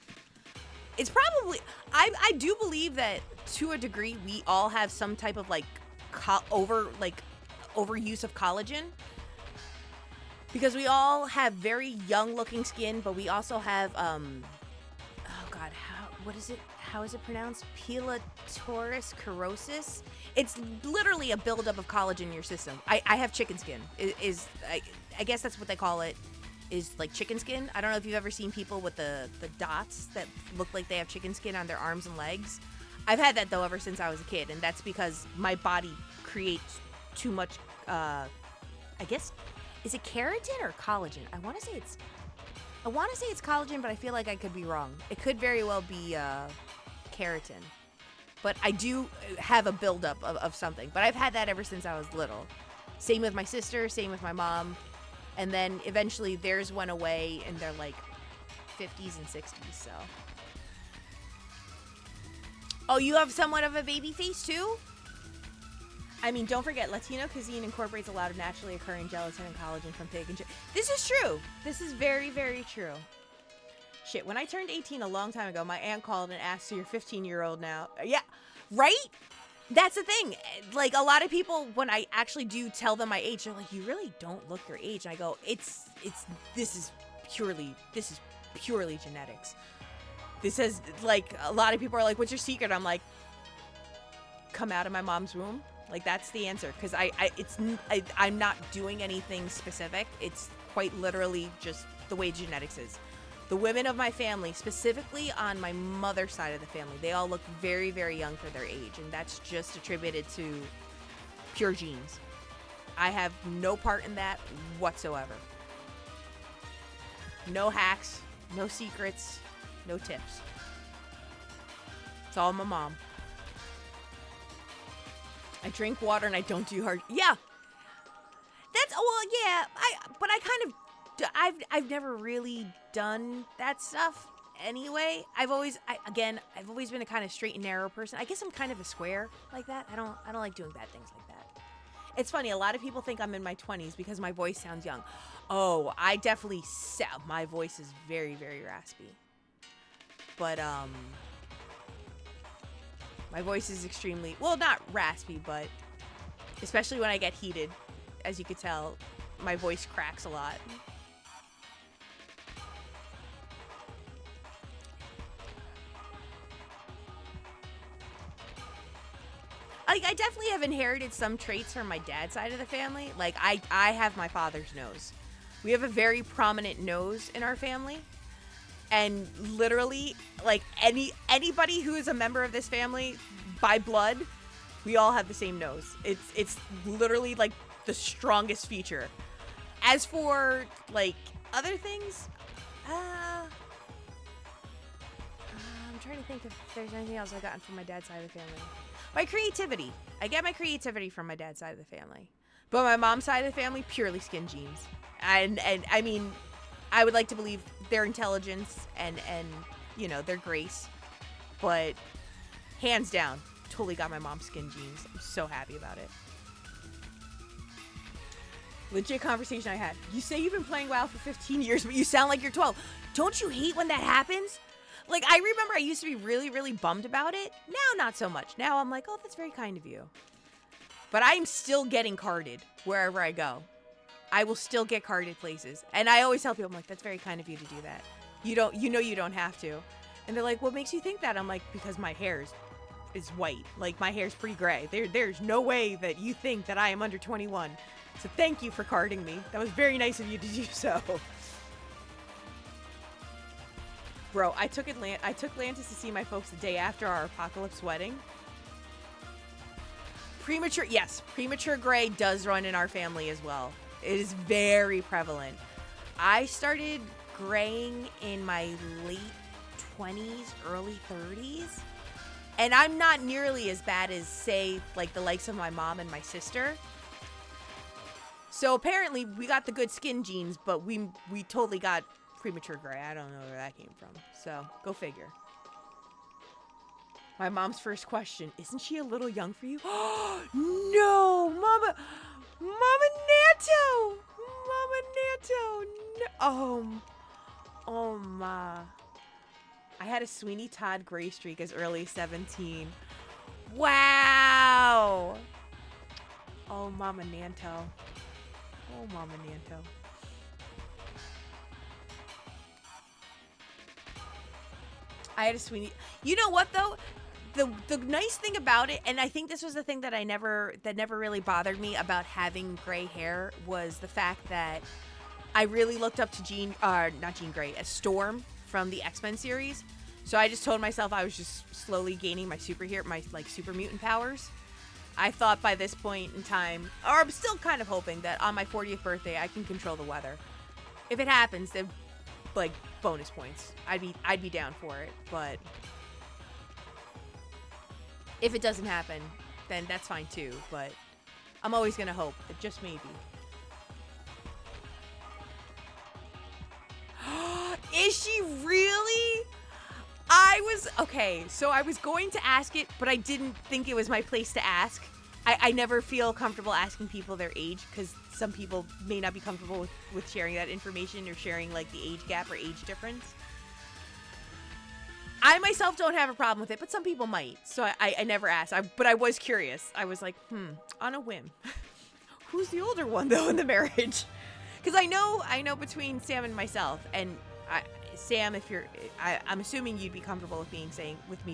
It's probably, I do believe that to a degree, we all have some type of like overuse of collagen. Because we all have very young looking skin, but we also have, oh God, how is it pronounced? Pilotoris corrosis. It's literally a buildup of collagen in your system. I have chicken skin. I guess that's what they call it, is like chicken skin. I don't know if you've ever seen people with the dots that look like they have chicken skin on their arms and legs. I've had that though ever since I was a kid, and that's because my body creates too much, I guess, is it keratin or collagen? I want to say it's collagen, but I feel like I could be wrong. It could very well be keratin. But I do have a buildup of something. But I've had that ever since I was little. Same with my sister, same with my mom. And then eventually theirs went away in their like 50s and 60s, so. Oh, you have somewhat of a baby face too? I mean, don't forget, Latino cuisine incorporates a lot of naturally occurring gelatin and collagen from pig and chicken. This is true. This is very, very true. Shit, when I turned 18 a long time ago, my aunt called and asked, so you're 15-year-old now. Yeah, right? That's the thing. Like, a lot of people, when I actually do tell them my age, they're like, you really don't look your age. And I go, this is purely genetics. This is, like, a lot of people are like, what's your secret? I'm like, come out of my mom's womb. Like, that's the answer, because I'm not doing anything specific. It's quite literally just the way genetics is. The women of my family, specifically on my mother's side of the family, they all look very, very young for their age, and that's just attributed to pure genes. I have no part in that whatsoever. No hacks, no secrets, no tips. It's all my mom. I drink water and I don't do hard. Yeah. Yeah. I've never really done that stuff anyway. I've always been a kind of straight and narrow person. I guess I'm kind of a square like that. I don't like doing bad things like that. It's funny. A lot of people think I'm in my 20s because my voice sounds young. Oh, I definitely my voice is very, very raspy. But my voice is extremely, well, not raspy, but especially when I get heated, as you could tell, my voice cracks a lot. Like, I definitely have inherited some traits from my dad's side of the family. Like, I have my father's nose. We have a very prominent nose in our family. And literally, like, anybody who is a member of this family by blood, we all have the same nose. It's literally like the strongest feature. As for like other things, I'm trying to think if there's anything else I've gotten from my dad's side of the family. My creativity. I get my creativity from my dad's side of the family. But my mom's side of the family, purely skin genes. And I mean, I would like to believe their intelligence and you know, their grace. But hands down, totally got my mom's skin genes. I'm so happy about it. Legit conversation I had. You say you've been playing WoW for 15 years, but you sound like you're 12. Don't you hate when that happens? Like, I remember I used to be really, really bummed about it. Now, not so much. Now I'm like, oh, that's very kind of you. But I'm still getting carded wherever I go. I will still get carded places. And I always tell people, I'm like, that's very kind of you to do that. You don't have to. And they're like, what makes you think that? I'm like, because my hair is white. Like, my hair's pretty gray. There's no way that you think that I am under 21. So thank you for carding me. That was very nice of you to do so. Bro, I took Lantis to see my folks the day after our apocalypse wedding. Premature gray does run in our family as well. It is very prevalent. I started graying in my late 20s, early 30s. And I'm not nearly as bad as, say, like the likes of my mom and my sister. So apparently we got the good skin genes, but we totally got premature gray. I don't know where that came from. So go figure. My mom's first question, isn't she a little young for you? No, Mama Nanto. Mama Nanto. No. Oh my. I had a Sweeney Todd gray streak as early as 17. Wow. Oh, Mama Nanto. Oh, Mama Nanto. I had a Sweeney. You know what though? The nice thing about it, and I think this was the thing that never really bothered me about having gray hair, was the fact that I really looked up to not Jean Grey, as Storm from the X-Men series. So I just told myself I was just slowly gaining my super mutant powers. I thought by this point in time, or I'm still kind of hoping that on my 40th birthday I can control the weather. If it happens, then like bonus points. I'd be down for it, but if it doesn't happen, then that's fine too, but I'm always gonna hope that just maybe. Is she really? So I was going to ask it, but I didn't think it was my place to ask. I never feel comfortable asking people their age, because some people may not be comfortable with sharing that information or sharing like the age gap or age difference. I myself don't have a problem with it, but some people might. So I never asked. But I was curious. I was like, on a whim. Who's the older one though in the marriage? Because I know between Sam and myself, and Sam, I'm assuming you'd be comfortable with me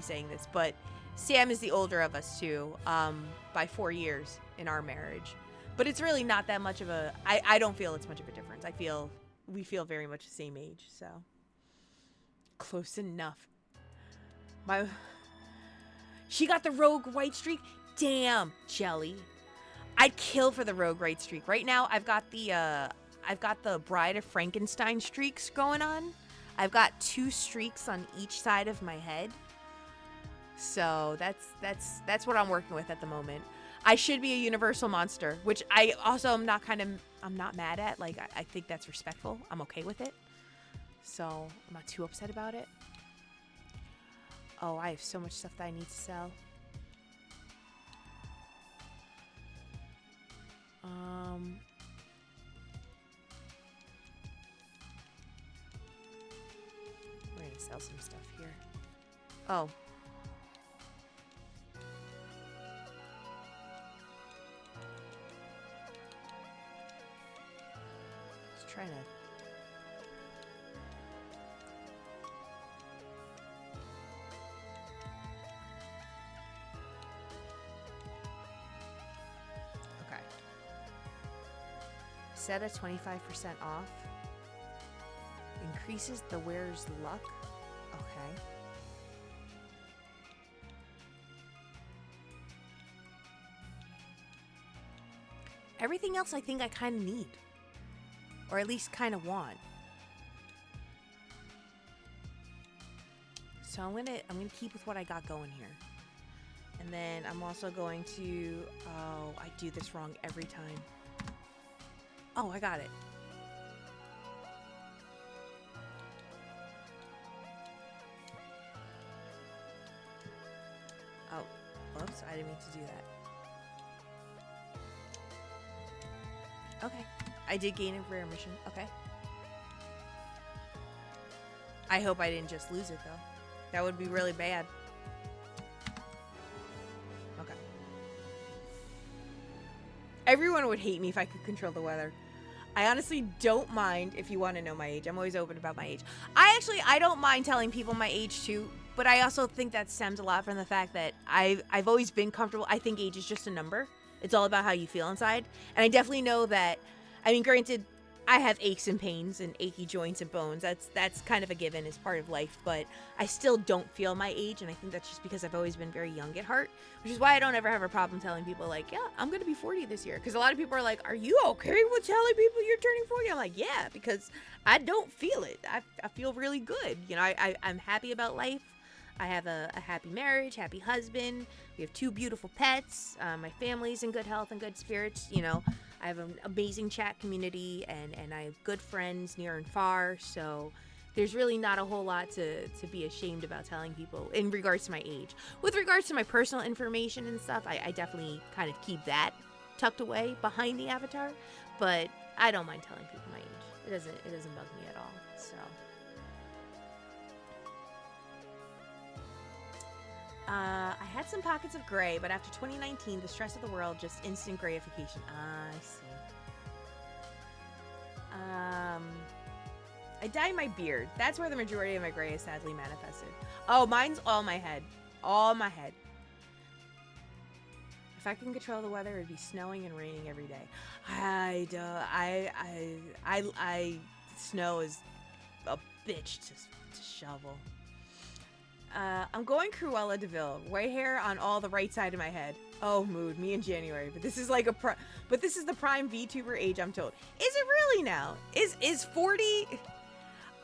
saying this, but Sam is the older of us two, by 4 years in our marriage. But it's really not that much of I don't feel it's much of a difference. We feel very much the same age, so close enough. She got the rogue white streak. Damn, Jelly. I'd kill for the rogue white streak. Right now, I've got the Bride of Frankenstein streaks going on. I've got 2 streaks on each side of my head. So that's what I'm working with at the moment. I should be a universal monster, which I also I'm not mad at. Like I think that's respectful. I'm okay with it. So I'm not too upset about it. Oh, I have so much stuff that I need to sell. We're gonna sell some stuff here. Oh. Just trying to. Okay. Set a 25% off. Increases the wearer's luck. Okay. Everything else I think I kind of need. Or at least kind of want. So I'm gonna keep with what I got going here. And then I'm also going to, oh, I do this wrong every time. Oh, I got it. Oh, whoops, I didn't mean to do that. Okay, I did gain a rare mission. Okay. I hope I didn't just lose it, though. That would be really bad. Okay. Everyone would hate me if I could control the weather. I honestly don't mind if you want to know my age. I'm always open about my age. I don't mind telling people my age, too. But I also think that stems a lot from the fact that I've always been comfortable. I think age is just a number. It's all about how you feel inside. And I definitely know that, I mean, granted, I have aches and pains and achy joints and bones. That's kind of a given as part of life. But I still don't feel my age. And I think that's just because I've always been very young at heart. Which is why I don't ever have a problem telling people, like, yeah, I'm going to be 40 this year. Because a lot of people are like, are you okay with telling people you're turning 40? I'm like, yeah, because I don't feel it. I feel really good. You know, I'm happy about life. I have a happy marriage, happy husband. We have 2 beautiful pets. My family's in good health and good spirits. You know, I have an amazing chat community, and I have good friends near and far. So there's really not a whole lot to be ashamed about telling people in regards to my age. With regards to my personal information and stuff, I definitely kind of keep that tucked away behind the avatar. But I don't mind telling people my age. It doesn't bug me at all. So. I had some pockets of gray, but after 2019, the stress of the world, just instant grayification. I see. I dyed my beard. That's where the majority of my gray is sadly manifested. Oh, mine's all my head. All my head. If I can control the weather, it'd be snowing and raining every day. Snow is a bitch to shovel. I'm going Cruella de Vil. White hair on all the right side of my head. Oh, mood. Me in January. But this is like but this is the prime VTuber age, I'm told. Is it really now? Is 40?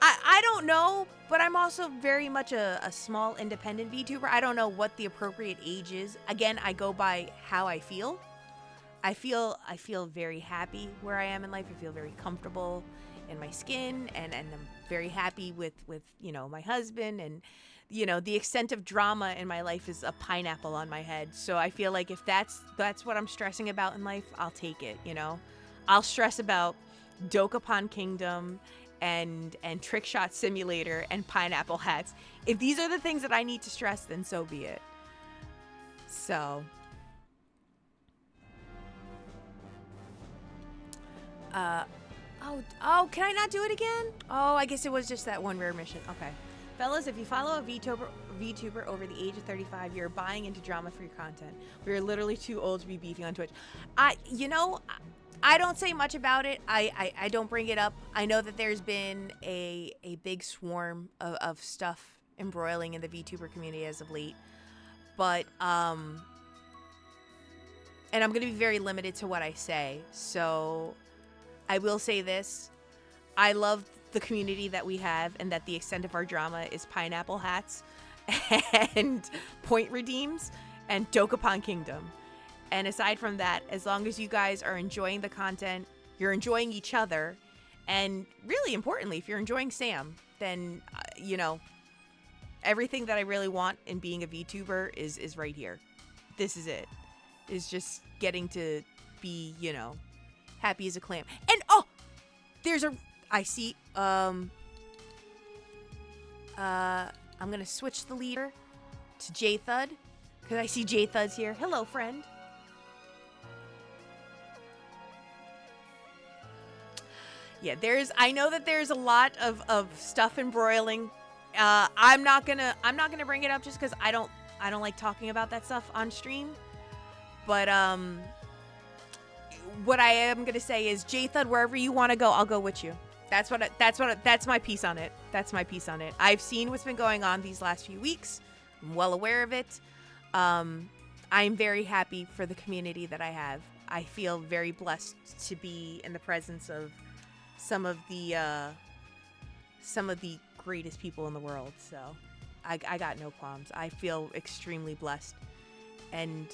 I don't know, but I'm also very much a small independent VTuber. I don't know what the appropriate age is. Again, I go by how I feel. I feel very happy where I am in life. I feel very comfortable in my skin, and I'm very happy with you know, my husband, and you know, the extent of drama in my life is a pineapple on my head. So I feel like if that's what I'm stressing about in life, I'll take it, you know. I'll stress about Dokapon Kingdom and Trick Shot Simulator and pineapple hats. If these are the things that I need to stress, then so be it. So oh, can I not do it again? Oh, I guess it was just that one rare mission. Okay. Fellas, if you follow a VTuber over the age of 35, you're buying into drama for your content. We are literally too old to be beefing on Twitch. You know, I don't say much about it. I don't bring it up. I know that there's been a big swarm of stuff embroiling in the VTuber community as of late. But, and I'm going to be very limited to what I say. So I will say this. I love the community that we have, and that the extent of our drama is pineapple hats and point redeems and Dokapon Kingdom. And aside from that, as long as you guys are enjoying the content, you're enjoying each other, and really importantly, if you're enjoying Sam, then you know, everything that I really want in being a VTuber is right here. This is it. Is just getting to be, you know, happy as a clam. And oh, there's a I see, I'm gonna switch the leader to J-Thud, because I see J-Thud's here. Hello, friend. Yeah, I know that there's a lot of stuff embroiling. I'm not gonna bring it up just because I don't like talking about that stuff on stream. But, what I am gonna say is, J-Thud, wherever you want to go, I'll go with you. That's my piece on it. That's my piece on it. I've seen what's been going on these last few weeks. I'm well aware of it. I'm very happy for the community that I have. I feel very blessed to be in the presence of some of the greatest people in the world. So I got no qualms. I feel extremely blessed. And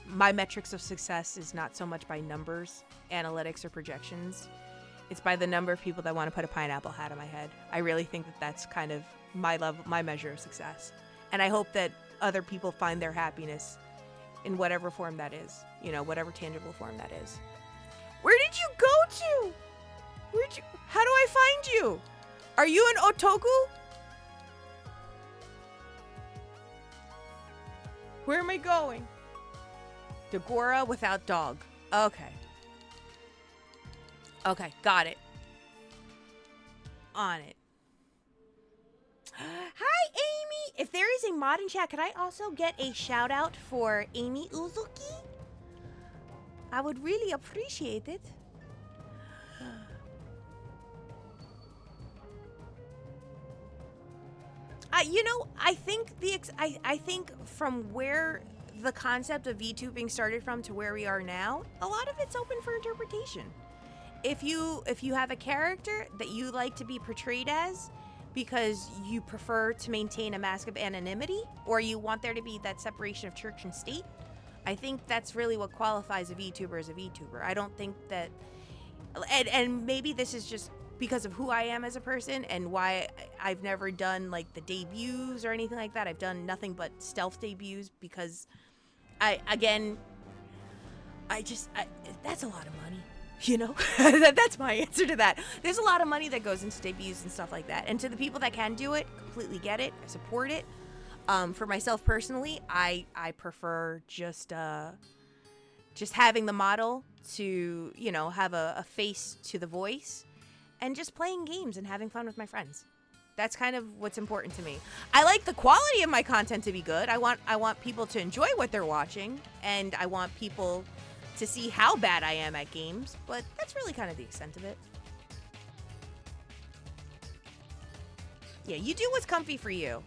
my metrics of success is not so much by numbers, analytics, or projections. It's by the number of people that want to put a pineapple hat on my head. I really think that that's kind of my measure of success. And I hope that other people find their happiness in whatever form that is. You know, whatever tangible form that is. Where did you go to? How do I find you? Are you an otaku? Where am I going? Dagora without dog. Okay. Okay, got it. On it. Hi, Amy! If there is a mod in chat, could I also get a shout out for Amy Uzuki? I would really appreciate it. You know, I think I think from where the concept of VTubing started from to where we are now, a lot of it's open for interpretation. If you have a character that you like to be portrayed as, because you prefer to maintain a mask of anonymity, or you want there to be that separation of church and state. I think that's really what qualifies a VTuber as a VTuber. I don't think that, and maybe this is just because of who I am as a person and why I've never done like the debuts or anything like that. I've done nothing but stealth debuts because that's a lot of money, you know? That's my answer to that. There's a lot of money that goes into debuts and stuff like that. And to the people that can do it, completely get it. I support it. For myself personally, I prefer just having the model to, you know, have a face to the voice and just playing games and having fun with my friends. That's kind of what's important to me. I like the quality of my content to be good. I want people to enjoy what they're watching, and I want people to see how bad I am at games, but that's really kind of the extent of it. Yeah, you do what's comfy for you.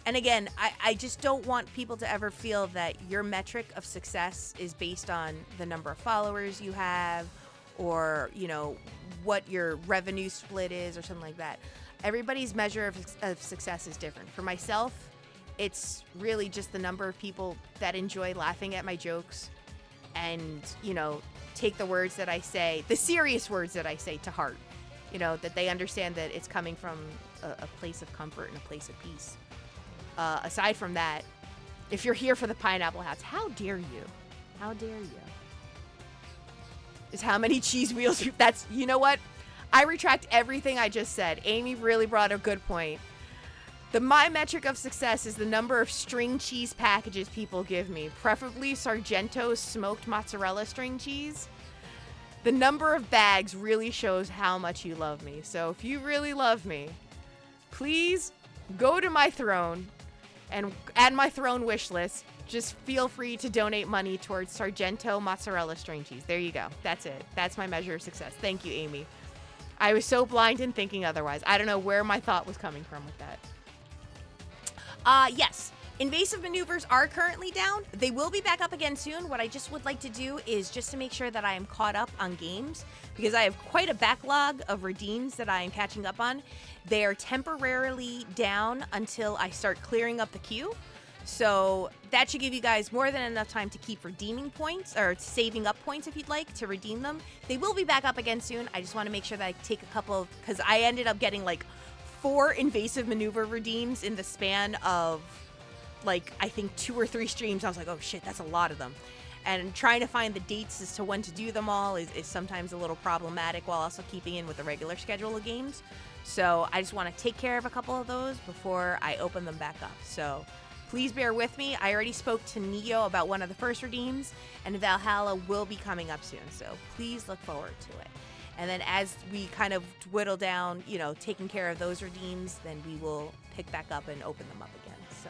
And again, I just don't want people to ever feel that your metric of success is based on the number of followers you have or, you know, what your revenue split is or something like that. Everybody's measure of success is different. For myself, it's really just the number of people that enjoy laughing at my jokes and, you know, take the words that I say, the serious words that I say to heart. You know, that they understand that it's coming from a place of comfort and a place of peace. Aside from that, if you're here for the pineapple hats, how dare you? How dare you? Is how many cheese wheels that's, you know what? I retract everything I just said. Amy really brought a good point. My metric of success is the number of string cheese packages people give me, preferably Sargento's smoked mozzarella string cheese. The number of bags really shows how much you love me. So if you really love me, please go to my throne and add my throne wish list. Just feel free to donate money towards Sargento mozzarella string cheese. There you go. That's it. That's my measure of success. Thank you, Amy. I was so blind in thinking otherwise. I don't know where my thought was coming from with that. Yes. Invasive maneuvers are currently down. They will be back up again soon. What I just would like to do is just to make sure that I am caught up on games, because I have quite a backlog of redeems that I am catching up on. They are temporarily down until I start clearing up the queue. So that should give you guys more than enough time to keep redeeming points, or saving up points if you'd like to redeem them. They will be back up again soon. I just want to make sure that I take a couple of, because I ended up getting like 4 invasive maneuver redeems in the span of like, I think 2 or 3 streams. I was like, oh shit, that's a lot of them. And trying to find the dates as to when to do them all is sometimes a little problematic, while also keeping in with the regular schedule of games. So I just want to take care of a couple of those before I open them back up. So please bear with me. I already spoke to Neo about one of the first redeems, and Valhalla will be coming up soon. So please look forward to it. And then as we kind of whittle down, you know, taking care of those redeems, then we will pick back up and open them up again. So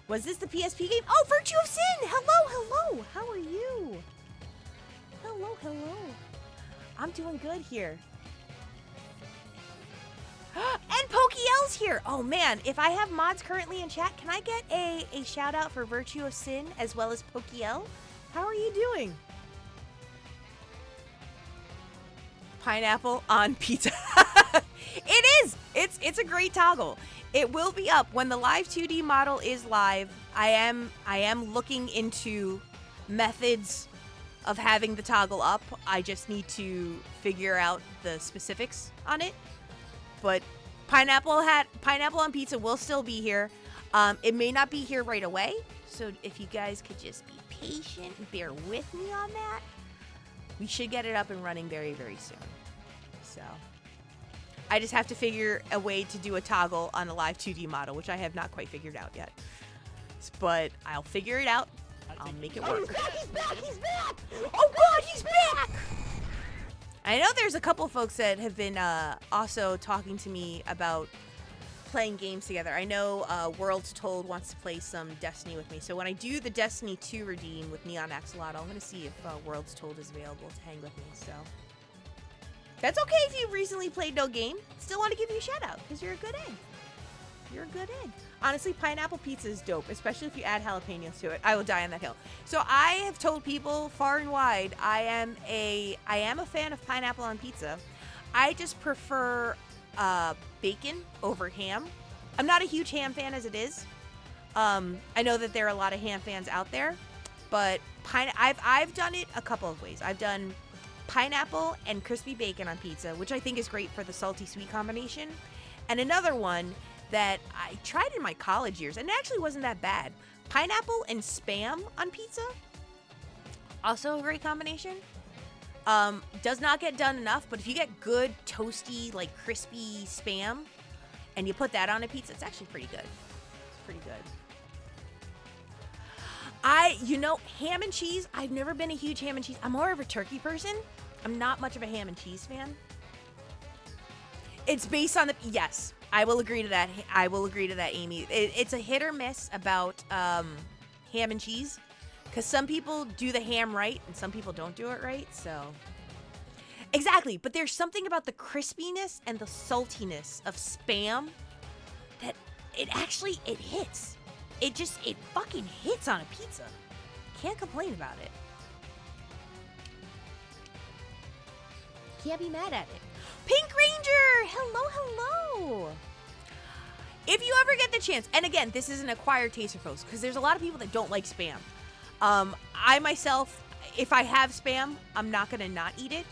was this the PSP game? Oh, Virtue of Sin! Hello, hello! How are you? Hello, hello. I'm doing good here. And Pokiel's here! Oh man, if I have mods currently in chat, can I get a shout out for Virtue of Sin as well as Pokiel? How are you doing? Pineapple on pizza. It is! It's a great toggle. It will be up when the live 2D model is live. I am looking into methods of having the toggle up. I just need to figure out the specifics on it. But pineapple on pizza will still be here. It may not be here right away, so if you guys could just be patient and bear with me on that, we should get it up and running very, very soon. So I just have to figure a way to do a toggle on a live 2D model, which I have not quite figured out yet. But I'll figure it out. I'll make it work. Oh, he's back! He's back! Oh God, he's back! I know there's a couple folks that have been also talking to me about playing games together. I know Worlds Told wants to play some Destiny with me. So when I do the Destiny 2 redeem with Neon Axolotl, I'm going to see if Worlds Told is available to hang with me. So that's okay if you've recently played no game. Still want to give you a shout out because you're a good egg. You're a good egg. Honestly, pineapple pizza is dope, especially if you add jalapenos to it. I will die on that hill. So I have told people far and wide I am a fan of pineapple on pizza. I just prefer bacon over ham. I'm not a huge ham fan as it is. I know that there are a lot of ham fans out there, but I've done it a couple of ways. I've done pineapple and crispy bacon on pizza, which I think is great for the salty sweet combination. And another one that I tried in my college years, and it actually wasn't that bad. Pineapple and Spam on pizza. Also a great combination. Does not get done enough, but if you get good, toasty, like crispy Spam, and you put that on a pizza, it's actually pretty good. It's pretty good. Ham and cheese, I've never been a huge ham and cheese. I'm more of a turkey person. I'm not much of a ham and cheese fan. It's based on yes, I will agree to that. I will agree to that, Amy. It's a hit or miss about ham and cheese, because some people do the ham right and some people don't do it right. So exactly, but there's something about the crispiness and the saltiness of Spam that it hits. It fucking hits on a pizza. Can't complain about it. Can't be mad at it. Pink Ranger! Hello. If you ever get the chance, and again, this is an acquired taste for folks, because there's a lot of people that don't like Spam. I myself, if I have Spam, I'm not going to not eat it.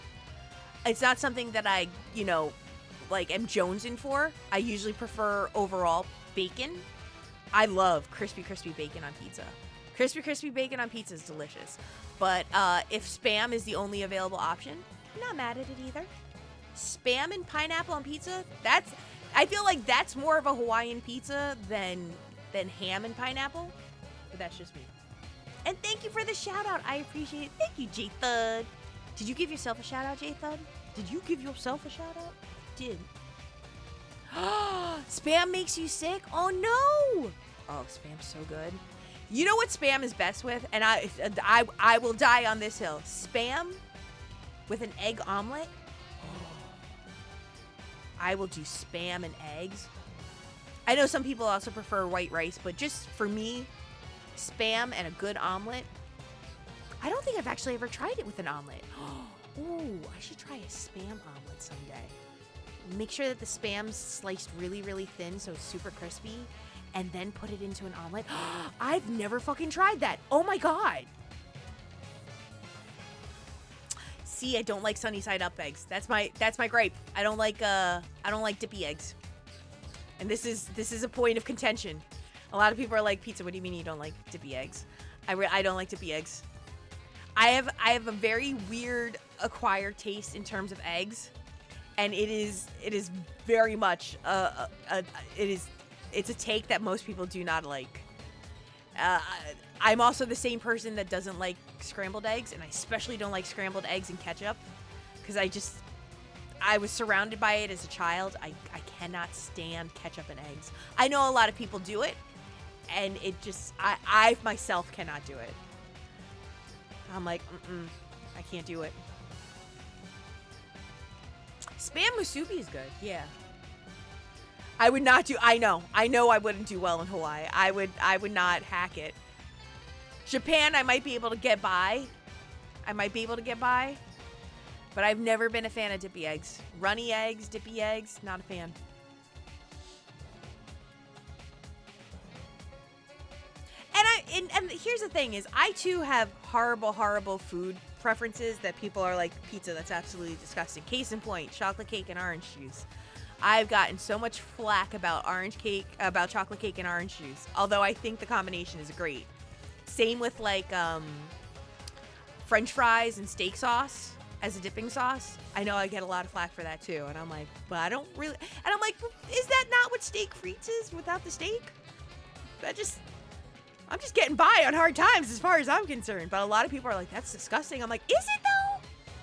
It's not something that I, am jonesing for. I usually prefer overall bacon. I love crispy bacon on pizza. Crispy bacon on pizza is delicious. But if Spam is the only available option, I'm not mad at it either. Spam and pineapple on pizza, I feel like that's more of a Hawaiian pizza than ham and pineapple. But that's just me. And thank you for the shout out. I appreciate it. Thank you, J Thud. Did you give yourself a shout out, J Thud? Did you give yourself a shout out? Did. Spam makes you sick? Oh no! Oh, Spam's so good. You know what Spam is best with? And I will die on this hill. Spam with an egg omelet. I will do Spam and eggs. I know some people also prefer white rice, but just for me, Spam and a good omelet. I don't think I've actually ever tried it with an omelet. Ooh, I should try a Spam omelet someday. Make sure that the Spam's sliced really, really thin so it's super crispy, and then put it into an omelet. I've never fucking tried that. Oh my god. See, I don't like sunny side up eggs. That's my gripe. I don't like dippy eggs. And this is a point of contention. A lot of people are like, "Pizza, what do you mean you don't like dippy eggs?" I don't like dippy eggs. I have a very weird acquired taste in terms of eggs, and it is very much it's a take that most people do not like. I'm also the same person that doesn't like scrambled eggs, and I especially don't like scrambled eggs and ketchup, because I was surrounded by it as a child. I cannot stand ketchup and eggs. I know a lot of people do it, and it just I myself cannot do it. I'm like, I can't do it. Spam musubi is good, yeah. I would not do. I know I wouldn't do well in Hawaii. I would not hack it. Japan, I might be able to get by. But I've never been a fan of dippy eggs. Runny eggs, dippy eggs, not a fan. And here's the thing is, I too have horrible food preferences that people are like, pizza, that's absolutely disgusting. Case in point, chocolate cake and orange juice. I've gotten so much flack about chocolate cake and orange juice, although I think the combination is great. Same with like French fries and steak sauce as a dipping sauce. I know I get a lot of flack for that too, and I'm like, but I don't really. And I'm like, is that not what steak frites is without the steak? I'm just getting by on hard times as far as I'm concerned. But a lot of people are like, that's disgusting. I'm like, is it though?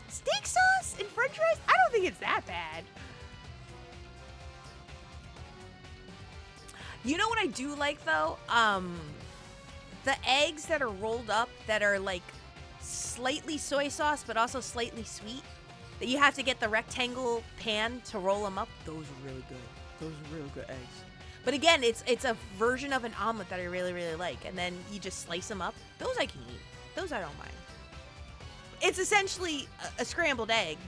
Steak sauce and French fries? I don't think it's that bad. You know what I do like though? The eggs that are rolled up that are like slightly soy sauce but also slightly sweet, that you have to get the rectangle pan to roll them up. Those are really good. Those are really good eggs. But again, it's a version of an omelet that I really, really like. And then you just slice them up. Those I can eat. Those I don't mind. It's essentially a scrambled egg,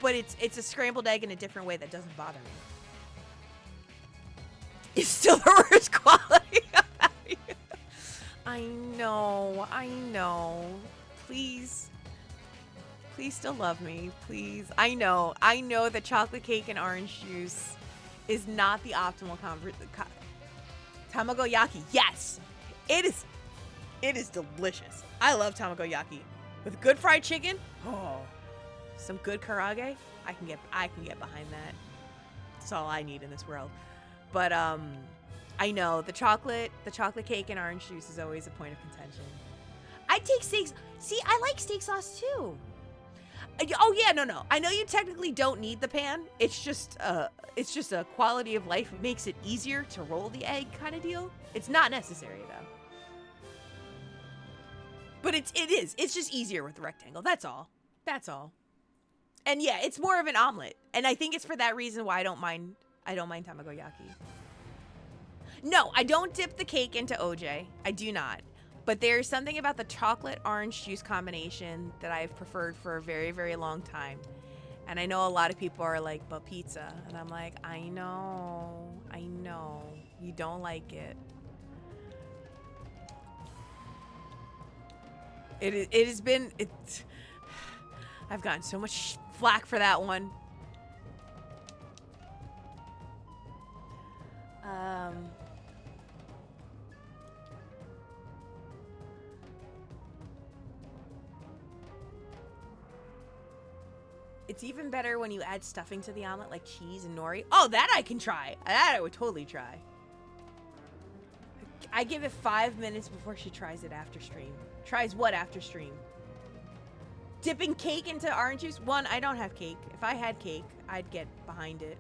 but it's a scrambled egg in a different way that doesn't bother me. It's still the worst quality. I know. Please still love me, please. I know that chocolate cake and orange juice is not the optimal tamagoyaki. Yes, it is delicious. I love tamagoyaki with good fried chicken. Oh, some good karage. I can get behind that. That's all I need in this world. But I know the chocolate cake and orange juice is always a point of contention. I take steaks. See, I like steak sauce too. Oh yeah, no. I know you technically don't need the pan. It's just a quality of life. It makes it easier to roll the egg kind of deal. It's not necessary though. But it is. It's just easier with the rectangle. That's all. And yeah, it's more of an omelet. And I think it's for that reason why I don't mind tamagoyaki. No, I don't dip the cake into OJ. I do not. But there's something about the chocolate orange juice combination that I've preferred for a very, very long time. And I know a lot of people are like, but pizza. And I'm like, I know. You don't like it. It has been, I've gotten so much flack for that one. It's even better when you add stuffing to the omelet, like cheese and nori. Oh, that I can try. That I would totally try. I give it 5 minutes before she tries it after stream. Tries what after stream? Dipping cake into orange juice? One, I don't have cake. If I had cake, I'd get behind it.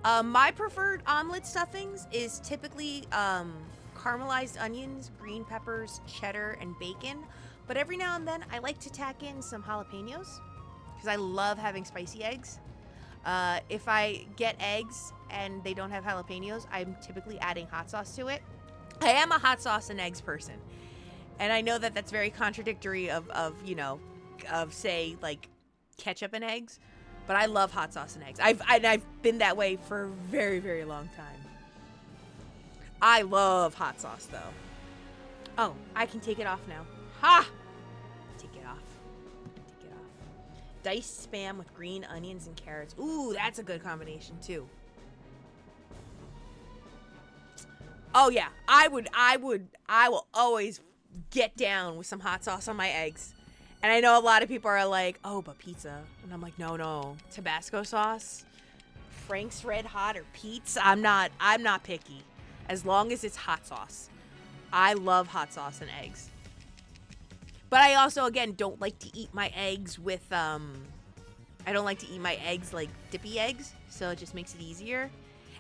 My preferred omelet stuffings is typically caramelized onions, green peppers, cheddar, and bacon. But every now and then, I like to tack in some jalapenos because I love having spicy eggs. If I get eggs and they don't have jalapenos, I'm typically adding hot sauce to it. I am a hot sauce and eggs person. And I know that that's very contradictory of say, like, ketchup and eggs. But I love hot sauce and eggs. I've been that way for a very, very long time. I love hot sauce, though. Oh, I can take it off now. Ha! Take it off. Diced Spam with green onions and carrots. Ooh, that's a good combination, too. Oh, yeah. I will always get down with some hot sauce on my eggs. And I know a lot of people are like, oh, but pizza. And I'm like, no. Tabasco sauce, Frank's Red Hot, or Pete's. I'm not picky. As long as it's hot sauce. I love hot sauce and eggs. But I also, again, don't like to eat my eggs with, I don't like to eat my eggs like dippy eggs. So it just makes it easier.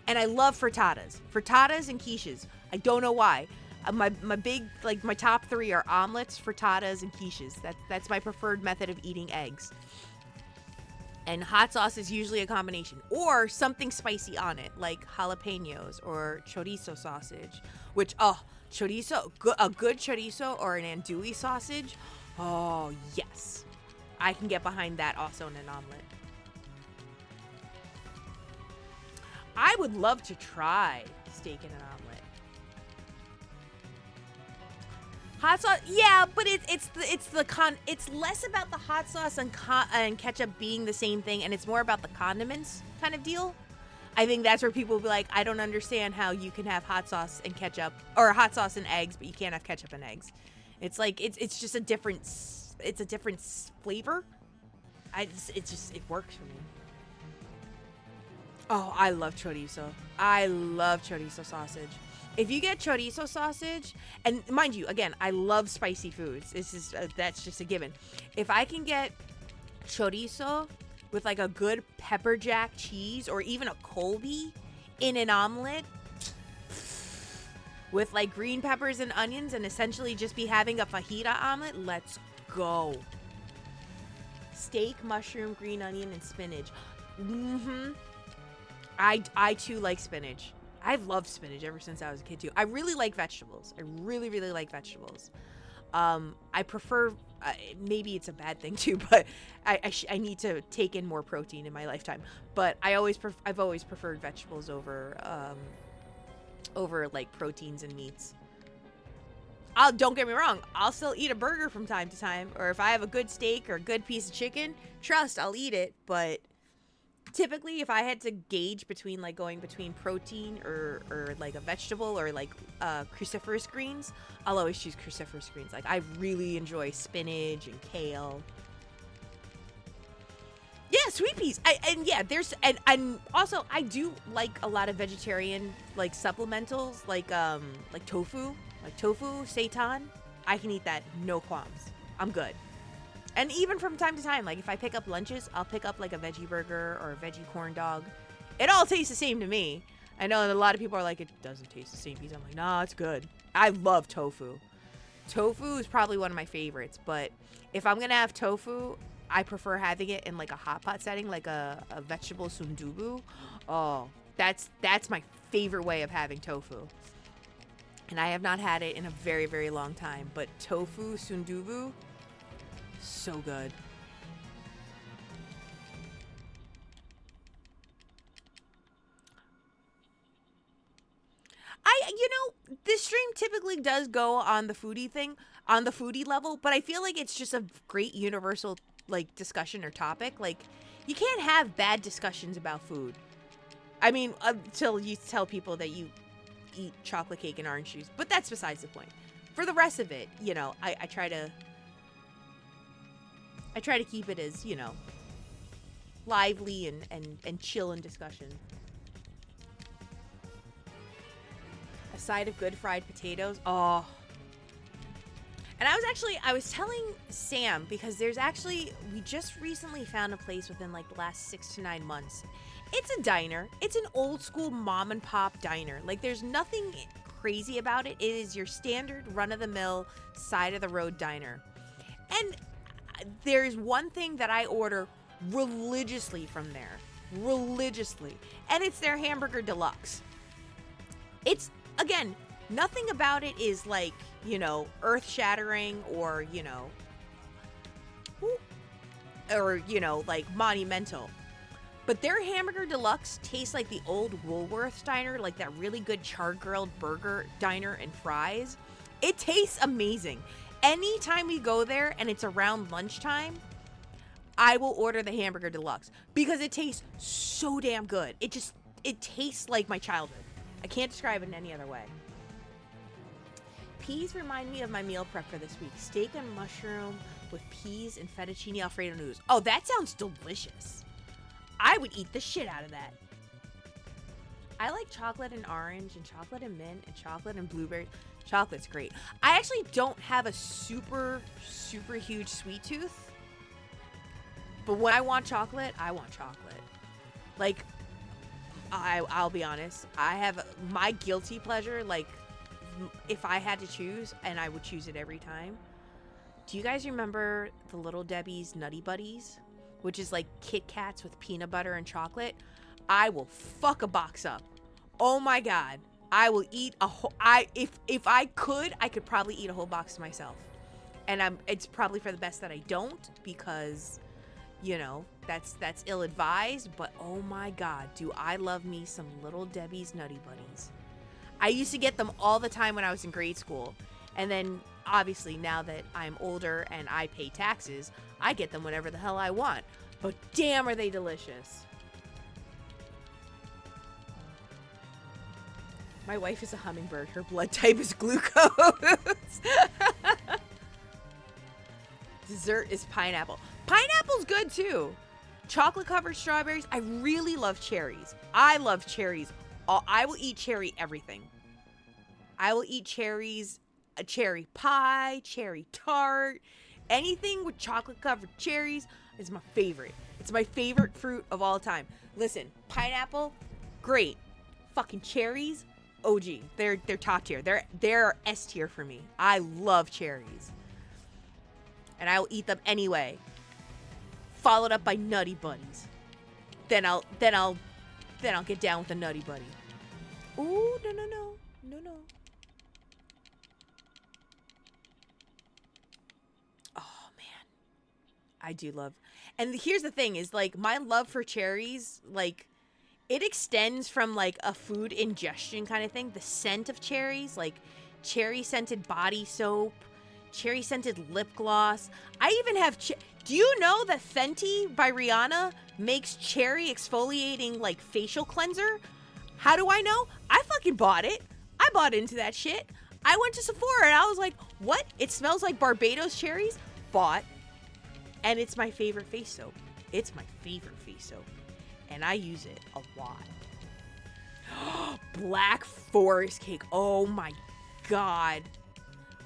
And I love frittatas. Frittatas and quiches. I don't know why. My top three are omelets, frittatas, and quiches. That's my preferred method of eating eggs. And hot sauce is usually a combination. Or something spicy on it, like jalapenos or chorizo sausage. Which, chorizo, a good chorizo or an andouille sausage. Oh, yes. I can get behind that also in an omelet. I would love to try steak in an omelet. Hot sauce, yeah, but it's less about the hot sauce and ketchup being the same thing, and it's more about the condiments kind of deal. I think that's where people will be like, I don't understand how you can have hot sauce and ketchup, or hot sauce and eggs, but you can't have ketchup and eggs. It's like it's just a different flavor. It works for me. Oh, I love chorizo. I love chorizo sausage. If you get chorizo sausage, and mind you, again, I love spicy foods. That's just a given. If I can get chorizo with like a good pepper jack cheese or even a Colby in an omelet with like green peppers and onions and essentially just be having a fajita omelet, let's go. Steak, mushroom, green onion, and spinach. I too like spinach. I've loved spinach ever since I was a kid too. I really like vegetables. I really, really like vegetables. I prefer, maybe it's a bad thing too, but I need to take in more protein in my lifetime. But I've always preferred vegetables over like proteins and meats. Don't get me wrong, I'll still eat a burger from time to time, or if I have a good steak or a good piece of chicken, trust, I'll eat it. But typically, if I had to gauge between like going between protein or like a vegetable or like cruciferous greens, I'll always choose cruciferous greens. Like I really enjoy spinach and kale. Yeah, sweet peas. And also I do like a lot of vegetarian like supplementals like tofu. Like tofu, seitan, I can eat that, no qualms. I'm good. And even from time to time, like if I pick up lunches, I'll pick up like a veggie burger or a veggie corn dog. It all tastes the same to me. I know a lot of people are like, it doesn't taste the same. I'm like, nah, it's good. I love tofu. Tofu is probably one of my favorites, but if I'm gonna have tofu, I prefer having it in like a hot pot setting, like a vegetable sundubu. Oh, that's my favorite way of having tofu. And I have not had it in a very, very long time. But tofu sundubu, so good. This stream typically does go on the foodie thing, on the foodie level, but I feel like it's just a great universal, like, discussion or topic. Like, you can't have bad discussions about food. I mean, until you tell people that you eat chocolate cake and orange juice, but that's besides the point. For the rest of it, I try to keep it as, lively and chill in discussion. A side of good fried potatoes. Oh. And I was telling Sam, because we just recently found a place within like the last 6 to 9 months. It's a diner. It's an old school mom and pop diner. Like there's nothing crazy about it. It is your standard run of the mill side of the road diner. And there's one thing that I order religiously from there. Religiously. And it's their hamburger deluxe. It's, again, nothing about it is like, earth shattering or, like monumental. But their hamburger deluxe tastes like the old Woolworths diner, like that really good char-grilled burger diner and fries. It tastes amazing. Anytime we go there and it's around lunchtime, I will order the hamburger deluxe because it tastes so damn good. It tastes like my childhood. I can't describe it in any other way. Peas remind me of my meal prep for this week. Steak and mushroom with peas and fettuccine Alfredo noodles. Oh, that sounds delicious. I would eat the shit out of that. I like chocolate and orange and chocolate and mint and chocolate and blueberry. Chocolate's great. I actually don't have a super, super huge sweet tooth. But when I want chocolate, I want chocolate. Like, I'll be honest. I have my guilty pleasure, like, if I had to choose, and I would choose it every time. Do you guys remember the Little Debbie's Nutty Buddies? Which is like Kit Kats with peanut butter and chocolate. I will fuck a box up. Oh my God. I will eat a whole, if I could probably eat a whole box to myself. And it's probably for the best that I don't, because, that's ill-advised, but oh my God, do I love me some Little Debbie's Nutty Buddies. I used to get them all the time when I was in grade school. And then, obviously, now that I'm older and I pay taxes, I get them whenever the hell I want. But damn, are they delicious. My wife is a hummingbird. Her blood type is glucose. Dessert is pineapple. Pineapple's good, too. Chocolate-covered strawberries. I really love cherries. I love cherries. I will eat cherry everything. I will eat cherries, a cherry pie, cherry tart, anything with chocolate-covered cherries is my favorite. It's my favorite fruit of all time. Listen, pineapple, great. Fucking cherries, OG. They're top tier. They're S tier for me. I love cherries. And I will eat them anyway. Followed up by Nutty Buddies. Then I'll get down with a Nutty Buddy. Ooh, no. I do love. And here's the thing is like my love for cherries, like it extends from like a food ingestion kind of thing. The scent of cherries, like cherry scented body soap, cherry scented lip gloss. I even have do you know that Fenty by Rihanna makes cherry exfoliating like facial cleanser? How do I know? I fucking bought it. I bought into that shit. I went to Sephora and I was like, what? It smells like Barbados cherries? Bought. And it's my favorite face soap. It's my favorite face soap. And I use it a lot. Black Forest cake. Oh my God.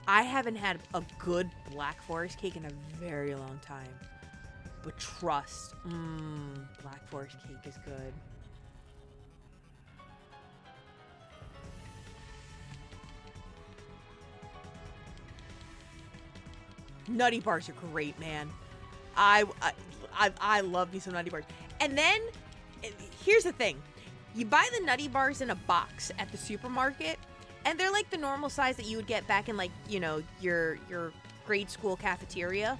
I haven't had a good Black Forest cake in a very long time. But trust, Black Forest cake is good. Nutty bars are great, man. I love me some Nutty bars. And then here's the thing. You buy the Nutty bars in a box at the supermarket, and they're like the normal size that you would get back in like, you know, your grade school cafeteria.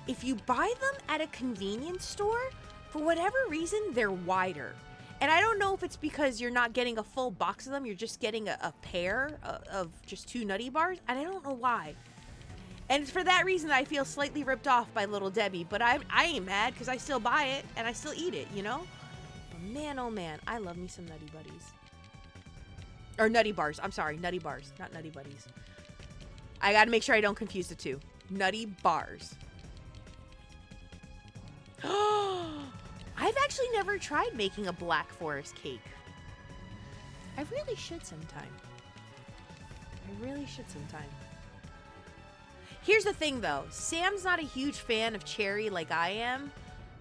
If you buy them at a convenience store, for whatever reason, they're wider. And I don't know if it's because you're not getting a full box of them, you're just getting a pair of just 2 Nutty bars, and I don't know why. And for that reason, I feel slightly ripped off by Little Debbie, but I ain't mad because I still buy it and I still eat it, you know? But man, oh man, I love me some Nutty Buddies. Or Nutty Bars. I'm sorry, Nutty Bars, not Nutty Buddies. I gotta make sure I don't confuse the two. Nutty Bars. I've actually never tried making a Black Forest cake. I really should sometime. Here's the thing, though. Sam's not a huge fan of cherry like I am.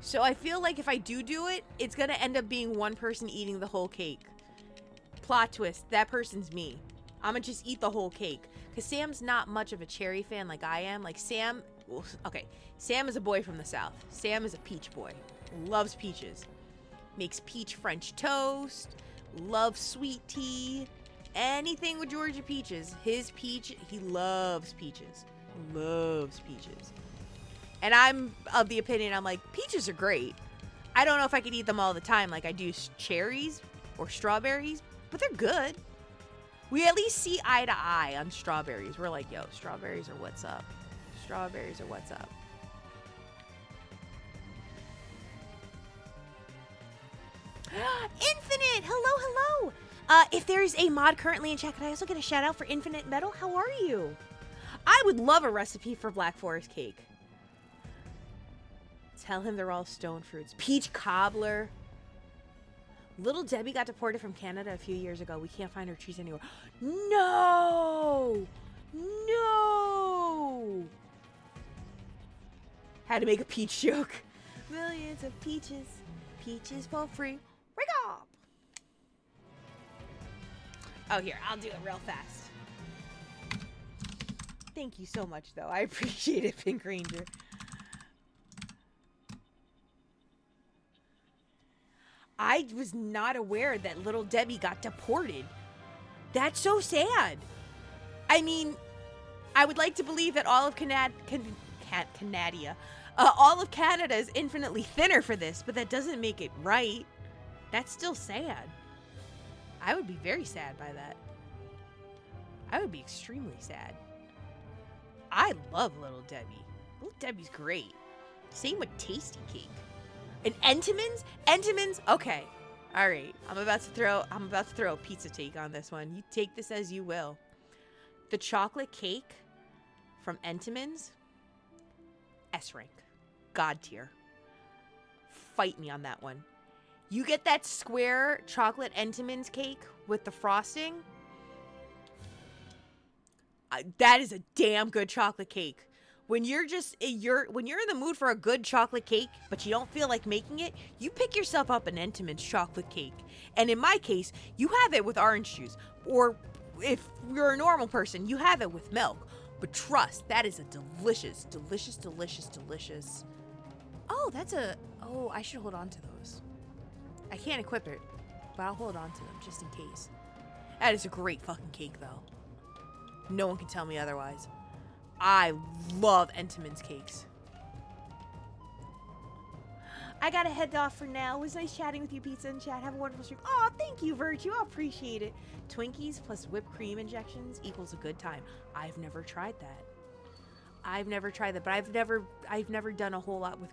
So I feel like if I do it, it's going to end up being one person eating the whole cake. Plot twist, that person's me. I'm going to just eat the whole cake. Because Sam's not much of a cherry fan like I am. Like Sam, okay, Sam is a boy from the South. Sam is a peach boy. Loves peaches. Makes peach French toast. Loves sweet tea. Anything with Georgia peaches. His peach, he loves peaches. Loves peaches. And I'm of the opinion, I'm like, peaches are great. I don't know if I could eat them all the time like I do cherries or strawberries, but they're good. We at least see eye to eye on strawberries. We're like, yo, strawberries are what's up. Strawberries are what's up. Infinite! Hello. If there is a mod currently in chat, could I also get a shout out for Infinite Metal? How are you? I would love a recipe for Black Forest cake. Tell him they're all stone fruits. Peach cobbler. Little Debbie got deported from Canada a few years ago. We can't find her trees anywhere. No! Had to make a peach joke. Millions of peaches. Peaches for free. Ring up! Oh, here. I'll do it real fast. Thank you so much, though. I appreciate it, Pink Ranger. I was not aware that Little Debbie got deported. That's so sad. I mean, I would like to believe that all of Canada is infinitely thinner for this, but that doesn't make it right. That's still sad. I would be very sad by that. I would be extremely sad. I love Little Debbie. Little Debbie's great. Same with Tasty Cake. And Entenmann's? Entenmann's? Okay. All right. I'm about to throw a pizza take on this one. You take this as you will. The chocolate cake from Entenmann's, S rank. God tier. Fight me on that one. You get that square chocolate Entenmann's cake with the frosting. That is a damn good chocolate cake. When you're in the mood for a good chocolate cake, but you don't feel like making it, you pick yourself up an Entenmann's chocolate cake. And in my case, you have it with orange juice. Or if you're a normal person, you have it with milk. But trust, that is a delicious. Oh, I should hold on to those. I can't equip it, but I'll hold on to them just in case. That is a great fucking cake, though. No one can tell me otherwise. I love Entenmann's cakes. I gotta head off for now. It was nice chatting with you, Pizza and Chat. Have a wonderful stream. Oh, thank you, Virtue. I appreciate it. Twinkies plus whipped cream injections equals a good time. I've never tried that. But I've never done a whole lot with.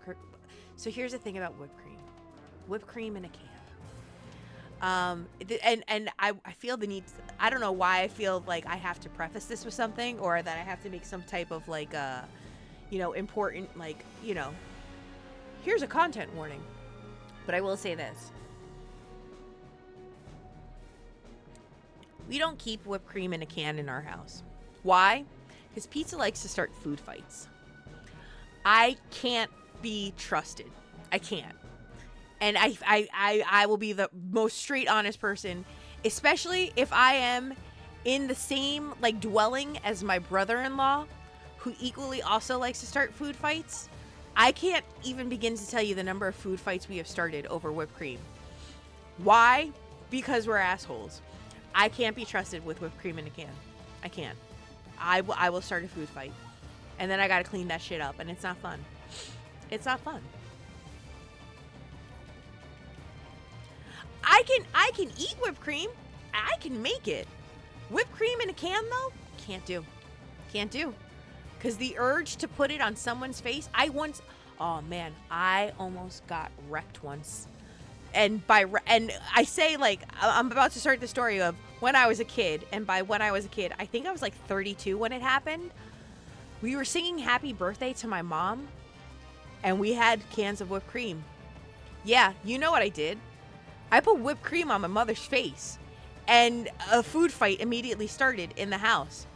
So here's the thing about whipped cream. Whipped cream in a can. And I feel the need. I don't know why I feel like I have to preface this with something, or that I have to make some type of like important, like, here's a content warning. But I will say this. We don't keep whipped cream in a can in our house. Why? Because Pizza likes to start food fights. I can't be trusted. I can't. And I will be the most straight, honest person, especially if I am in the same, like, dwelling as my brother-in-law, who equally also likes to start food fights. I can't even begin to tell you the number of food fights we have started over whipped cream. Why? Because we're assholes. I can't be trusted with whipped cream in a can. I can't. I will start a food fight. And then I gotta clean that shit up, and it's not fun. It's not fun. I can eat whipped cream. I can make it. Whipped cream in a can, though? Can't do. Can't do. Because the urge to put it on someone's face, I almost got wrecked once. And I say, like, I'm about to start the story of when I was a kid. And by when I was a kid, I think I was like 32 when it happened. We were singing happy birthday to my mom. And we had cans of whipped cream. Yeah, you know what I did. I put whipped cream on my mother's face. And a food fight immediately started in the house.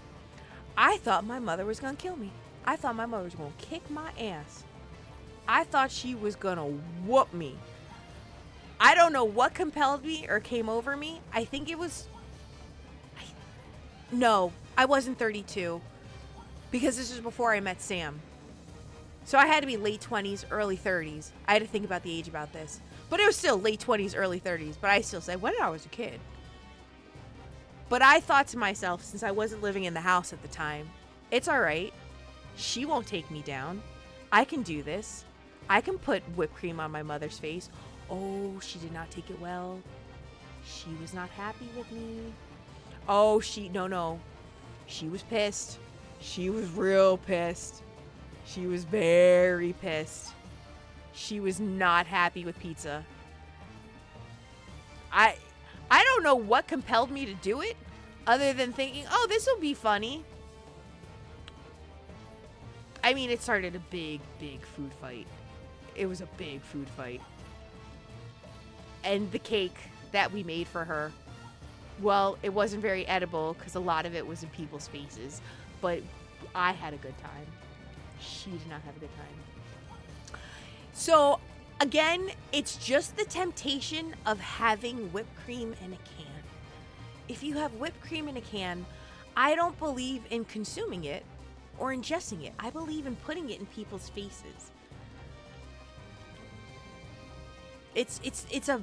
I thought my mother was going to kill me. I thought my mother was going to kick my ass. I thought she was going to whoop me. I don't know what compelled me or came over me. I think it was... No, I wasn't 32. Because this was before I met Sam. So I had to be late 20s, early 30s. I had to think about the age about this. But it was still late 20s, early 30s. But I still say, when I was a kid. But I thought to myself, since I wasn't living in the house at the time, it's all right. She won't take me down. I can do this. I can put whipped cream on my mother's face. Oh, she did not take it well. She was not happy with me. Oh, no. She was pissed. She was real pissed. She was very pissed. She was not happy with Pizza. I don't know what compelled me to do it, other than thinking, oh, this will be funny. I mean, it started a big, big food fight. It was a big food fight. And the cake that we made for her, well, it wasn't very edible because a lot of it was in people's faces. But I had a good time. She did not have a good time. So, again, it's just the temptation of having whipped cream in a can. If you have whipped cream in a can, I don't believe in consuming it or ingesting it. I believe in putting it in people's faces. It's a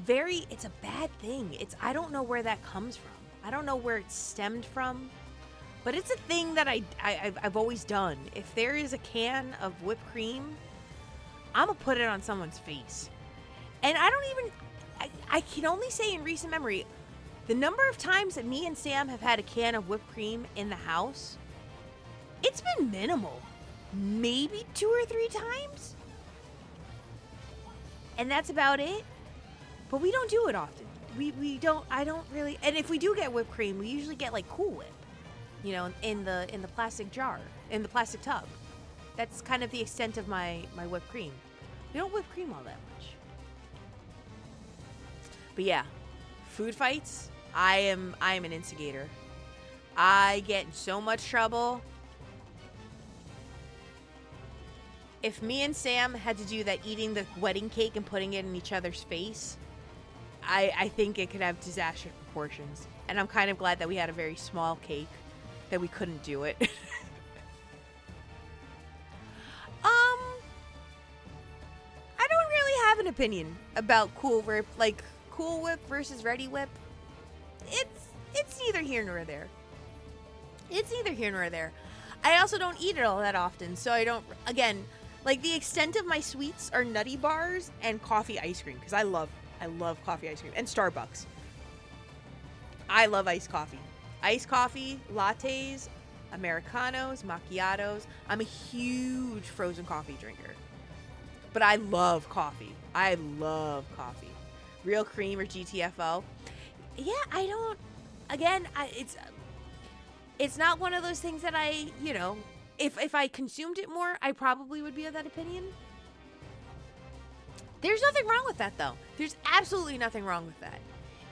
bad thing. I don't know where that comes from. I don't know where it stemmed from. But it's a thing that I've always done. If there is a can of whipped cream, I'm going to put it on someone's face. And I can only say in recent memory, the number of times that me and Sam have had a can of whipped cream in the house, it's been minimal. Maybe 2 or 3 times. And that's about it. But we don't do it often. I don't really, and if we do get whipped cream, we usually get like Cool Whip. You know, in the plastic jar, in the plastic tub. That's kind of the extent of my whipped cream. We don't whip cream all that much. But yeah, food fights, I am an instigator. I get in so much trouble. If me and Sam had to do that eating the wedding cake and putting it in each other's face, I think it could have disastrous proportions. And I'm kind of glad that we had a very small cake, that we couldn't do it. I don't really have an opinion about Cool Whip, like Cool Whip versus Ready Whip. It's neither here nor there. It's neither here nor there. I also don't eat it all that often, so I don't, again, Like, the extent of my sweets are nutty bars and coffee ice cream, because I love coffee ice cream. And Starbucks. I love iced coffee. Iced coffee, lattes, Americanos, macchiatos. I'm a huge frozen coffee drinker. But I love coffee. I love coffee. Real cream or GTFO. Yeah, I don't... Again, it's not one of those things that I, you know... If I consumed it more, I probably would be of that opinion. There's nothing wrong with that, though. There's absolutely nothing wrong with that.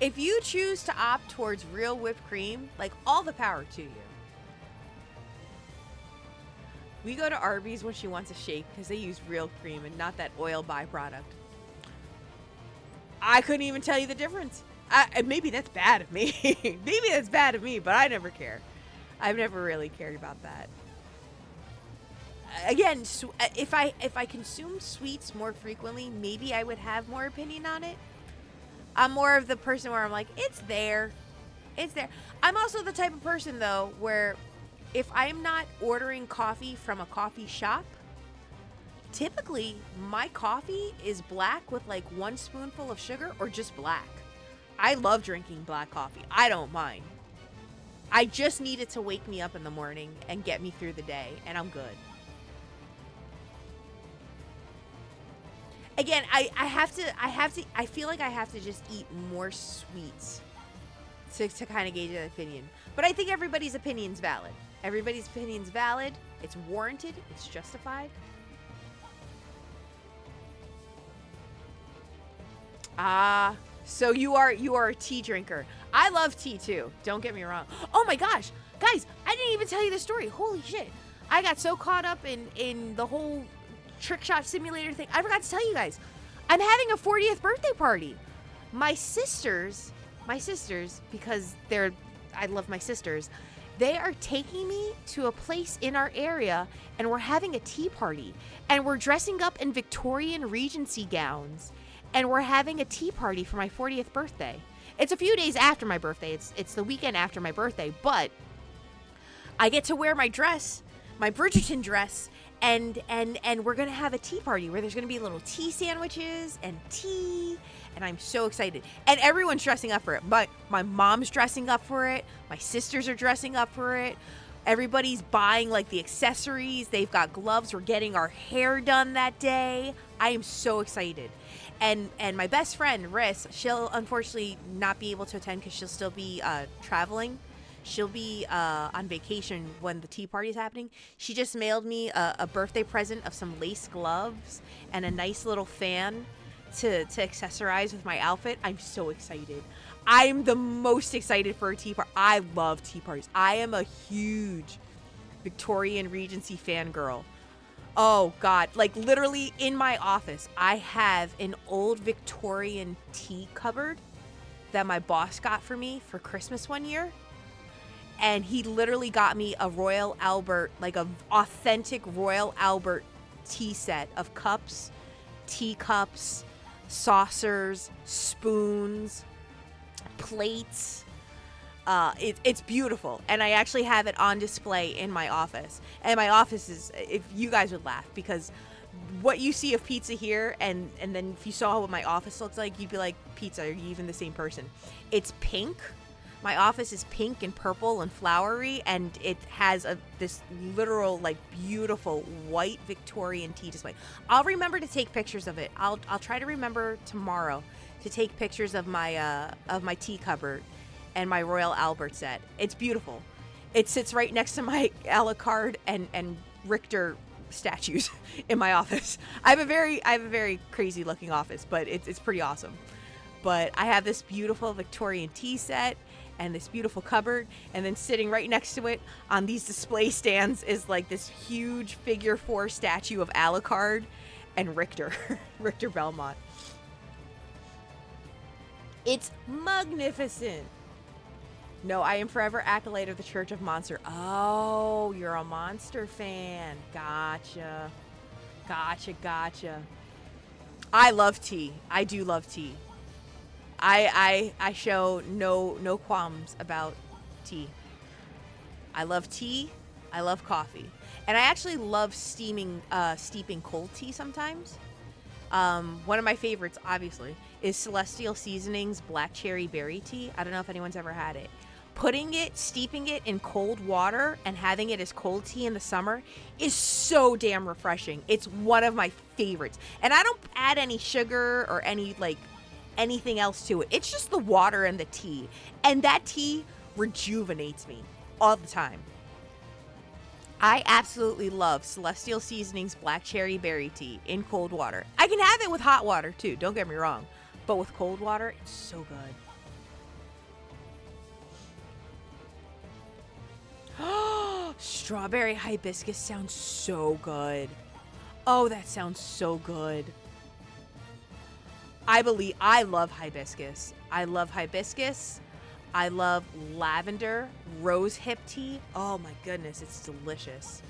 If you choose to opt towards real whipped cream, like, all the power to you. We go to Arby's when she wants a shake because they use real cream and not that oil byproduct. I couldn't even tell you the difference. Maybe that's bad of me. Maybe that's bad of me, but I never care. I've never really cared about that. Again, if I consumed sweets more frequently, maybe I would have more opinion on it. I'm more of the person where I'm like, it's there. It's there. I'm also the type of person, though, where if I'm not ordering coffee from a coffee shop, typically my coffee is black with like 1 spoonful of sugar or just black. I love drinking black coffee. I don't mind. I just need it to wake me up in the morning and get me through the day, and I'm good. Again, I feel like I have to just eat more sweets to kind of gauge an opinion. But I think everybody's opinion's valid. Everybody's opinion's valid. It's warranted. It's justified. So you are a tea drinker. I love tea too. Don't get me wrong. Oh my gosh, guys, I didn't even tell you the story. Holy shit. I got so caught up in the whole trick shot simulator thing. I forgot to tell you guys. I'm having a 40th birthday party. My sisters, because I love my sisters, they are taking me to a place in our area and we're having a tea party. And we're dressing up in Victorian Regency gowns. And we're having a tea party for my 40th birthday. It's a few days after my birthday. It's the weekend after my birthday. But I get to wear my dress, my Bridgerton dress, and we're going to have a tea party where there's going to be little tea sandwiches and tea. And I'm so excited. And everyone's dressing up for it. But my mom's dressing up for it. My sisters are dressing up for it. Everybody's buying like the accessories. They've got gloves. We're getting our hair done that day. I am so excited. And my best friend, Riss, she'll unfortunately not be able to attend because she'll still be traveling. She'll be on vacation when the tea party is happening. She just mailed me a birthday present of some lace gloves and a nice little fan to accessorize with my outfit. I'm so excited. I'm the most excited for a tea party. I love tea parties. I am a huge Victorian Regency fangirl. Oh, God. Like, literally, in my office, I have an old Victorian tea cupboard that my boss got for me for Christmas one year. And he literally got me a Royal Albert, like a authentic Royal Albert tea set of cups, teacups, saucers, spoons, plates. It's beautiful, and I actually have it on display in my office. And my office is, if you guys would laugh, because what you see of pizza here, and then if you saw what my office looks like, you'd be like, pizza, are you even the same person? It's pink. My office is pink and purple and flowery, and it has this literal, like, beautiful white Victorian tea display. I'll remember to take pictures of it. I'll try to remember tomorrow to take pictures of my tea cupboard and my Royal Albert set. It's beautiful. It sits right next to my Alucard and Richter statues in my office. I have a very crazy looking office, but it's pretty awesome. But I have this beautiful Victorian tea set and this beautiful cupboard, and then sitting right next to it on these display stands is like this huge figure 4 statue of Alucard and Richter, Richter Belmont. It's magnificent. No, I am forever acolyte of the Church of Monster. Oh, you're a Monster fan. Gotcha. I love tea. I do love tea. I show no qualms about tea. I love tea. I love coffee. And I actually love steeping cold tea sometimes. One of my favorites, obviously, is Celestial Seasonings Black Cherry Berry Tea. I don't know if anyone's ever had it. Steeping it in cold water and having it as cold tea in the summer is so damn refreshing. It's one of my favorites. And I don't add any sugar or anything else to it. It's just the water and the tea. And that tea rejuvenates me all the time. I absolutely love Celestial Seasonings Black Cherry Berry Tea in cold water. I can have it with hot water too, don't get me wrong. But with cold water, it's so good. Strawberry hibiscus sounds so good. Oh, that sounds so good. I love hibiscus. I love lavender, rose hip tea. Oh my goodness, it's delicious.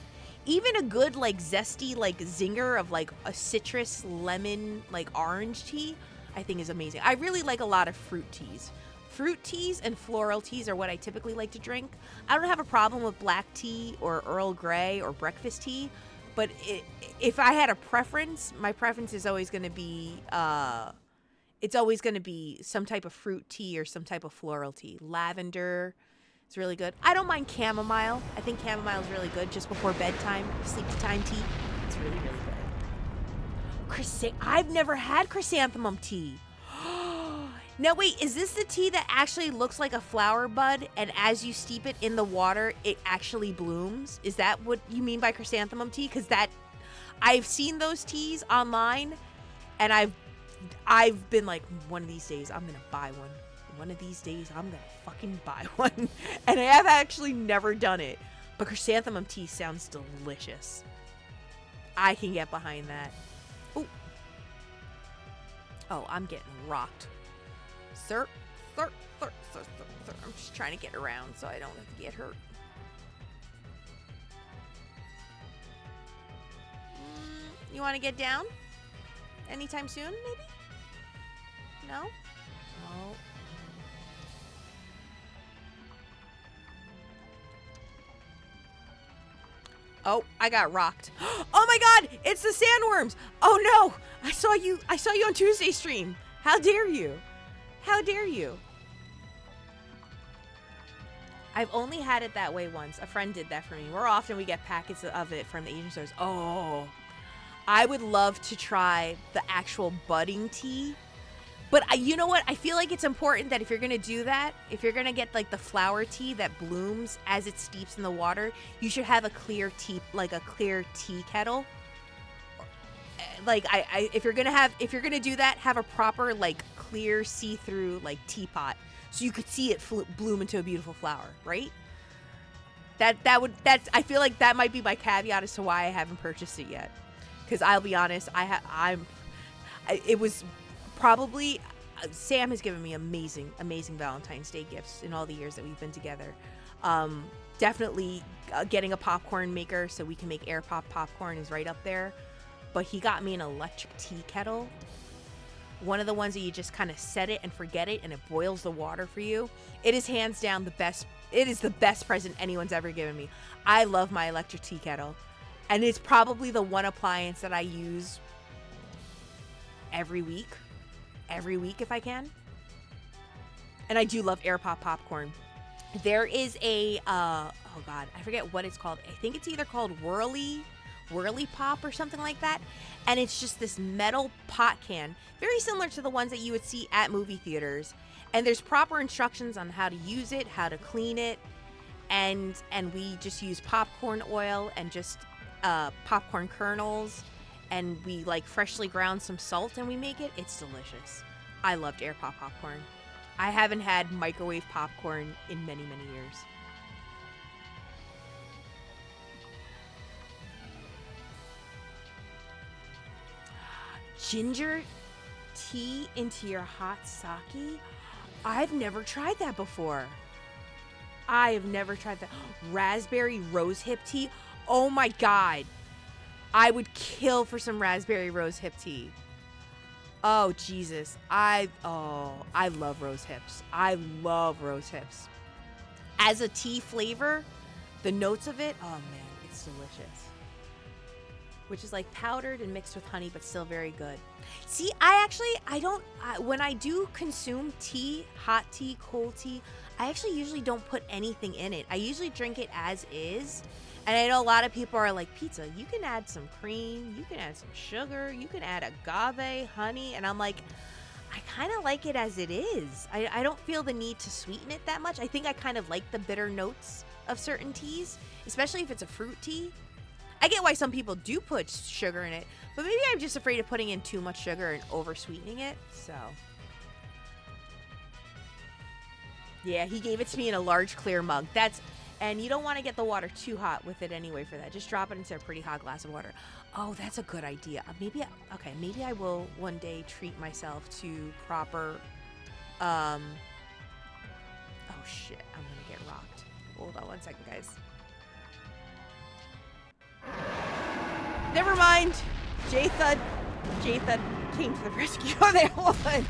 Even a good zesty zinger of a citrus lemon orange tea, I think is amazing. I really like a lot of fruit teas. Fruit teas and floral teas are what I typically like to drink. I don't have a problem with black tea or Earl Grey or breakfast tea, but if I had a preference, my preference is always going to be some type of fruit tea or some type of floral tea. Lavender is really good. I don't mind chamomile. I think chamomile is really good just before bedtime, sleep time tea. It's really, really good. I've never had chrysanthemum tea. Now wait, is this the tea that actually looks like a flower bud, and as you steep it in the water, it actually blooms? Is that what you mean by chrysanthemum tea? Because I've seen those teas online, and I've been like, one of these days I'm gonna buy one. One of these days I'm gonna fucking buy one, and I have actually never done it. But chrysanthemum tea sounds delicious. I can get behind that. Ooh. Oh, I'm getting rocked. Sir. I'm just trying to get around so I don't have to get hurt. You want to get down? Anytime soon, maybe? No? Oh. Oh, I got rocked. Oh my god, it's the sandworms. Oh no, I saw you on Tuesday stream. How dare you? How dare you? I've only had it that way once. A friend did that for me. More often we get packets of it from the Asian stores. Oh, I would love to try the actual budding tea. But you know what? I feel like it's important that if you're going to do that, if you're going to get the flower tea that blooms as it steeps in the water, you should have a clear tea, a clear tea kettle. If you're going to do that, have a proper clear see-through teapot so you could see it bloom into a beautiful flower, right? I feel like that might be my caveat as to why I haven't purchased it yet. Cuz I'll be honest, it was probably Sam has given me amazing Valentine's Day gifts in all the years that we've been together. Definitely getting a popcorn maker so we can make air popcorn is right up there. But he got me an electric tea kettle. One of the ones that you just kind of set it and forget it and it boils the water for you. It is hands down the best. It is the best present anyone's ever given me. I love my electric tea kettle. And it's probably the one appliance that I use every week if I can. And I do love air popcorn. There is a, oh God, I forget what it's called. I think it's either called Whirly Pop or something like that. And it's just this metal pot can, very similar to the ones that you would see at movie theaters. And there's proper instructions on how to use it, how to clean it. And we just use popcorn oil and just popcorn kernels. And we freshly ground some salt and we make it. It's delicious. I loved air popcorn. I haven't had microwave popcorn in many, many years. Ginger tea into your hot sake? I've never tried that before. I have never tried that. Raspberry rosehip tea? Oh my God. I would kill for some raspberry rosehip tea. Oh, Jesus. I love rose hips. I love rose hips. As a tea flavor, The notes of it, oh man, it's delicious. Which is like powdered and mixed with honey, but still very good. See, when I do consume tea, hot tea, cold tea, I actually usually don't put anything in it. I usually drink it as is. And I know a lot of people are like, pizza, you can add some cream, you can add some sugar, you can add agave, honey. And I'm like, I kind of like it as it is. I don't feel the need to sweeten it that much. I think I kind of like the bitter notes of certain teas, especially if it's a fruit tea. I get why some people do put sugar in it, but maybe I'm just afraid of putting in too much sugar and over sweetening it, so. Yeah, he gave it to me in a large clear mug. And you don't want to get the water too hot with it anyway for that. Just drop it into a pretty hot glass of water. Oh, that's a good idea. Maybe I will one day treat myself to proper, oh shit, I'm gonna get rocked. Hold on one second, guys. Never mind. Jathan came to the rescue on that one.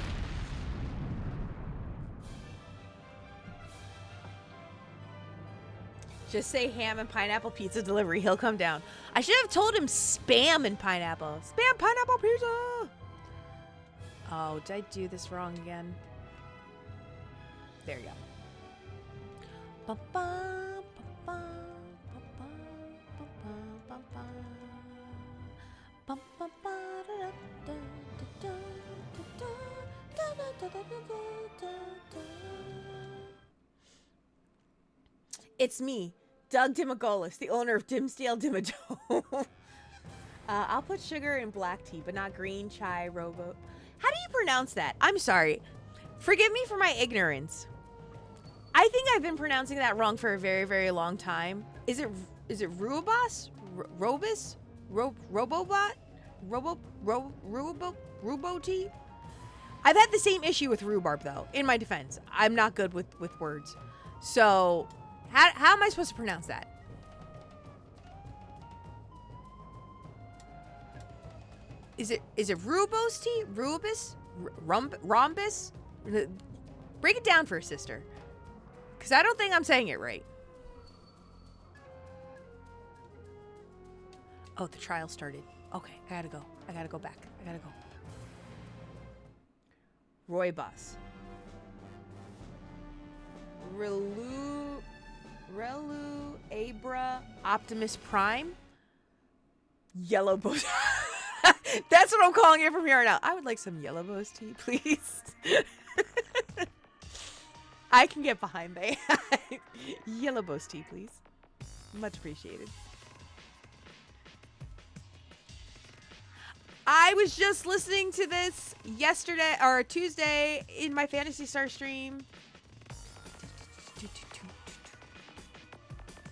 Just say ham and pineapple pizza delivery. He'll come down. I should have told him spam and pineapple. Spam pineapple pizza. Oh, did I do this wrong again? There you go. It's me, Doug Demagolis, the owner of Dimsdale Dimmadome. I'll put sugar in black tea, but not green chai robo. How do you pronounce that? I'm sorry. Forgive me for my ignorance. I think I've been pronouncing that wrong for a very, very long time. Is it Ruobos? Robus? Robobot? Rubo tea? I've had the same issue with rhubarb, though. In my defense, I'm not good with words. So, how am I supposed to pronounce that? Is it Rubos tea? Rubus? Rhombus? Break it down for a sister. Because I don't think I'm saying it right. Oh, the trial started. Okay, I gotta go. I gotta go back. I gotta go. Rooibos. Relu Abra Optimus Prime. Yellow Bose. That's what I'm calling it from here on out. I would like some yellow Bose tea, please. I can get behind that. Yellow Bose tea, please. Much appreciated. I was just listening to this yesterday or Tuesday in my Phantasy Star stream.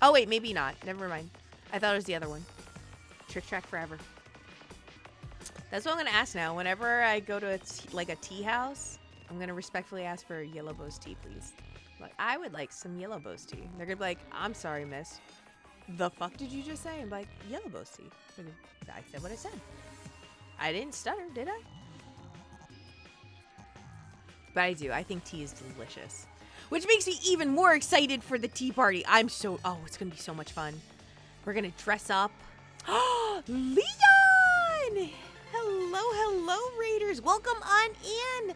Oh wait, maybe not. Never mind. I thought it was the other one. Trick Track Forever. That's what I'm gonna ask now. Whenever I go to a tea house, I'm gonna respectfully ask for yellow Bose tea, please. Like, I would like some yellow Bose tea. They're gonna be like, I'm sorry, miss. The fuck did you just say? I'm like, yellow Bose tea. I said what I said. I didn't stutter, did I? But I do. I think tea is delicious. Which makes me even more excited for the tea party. It's going to be so much fun. We're going to dress up. Leon! Hello, Raiders. Welcome on in.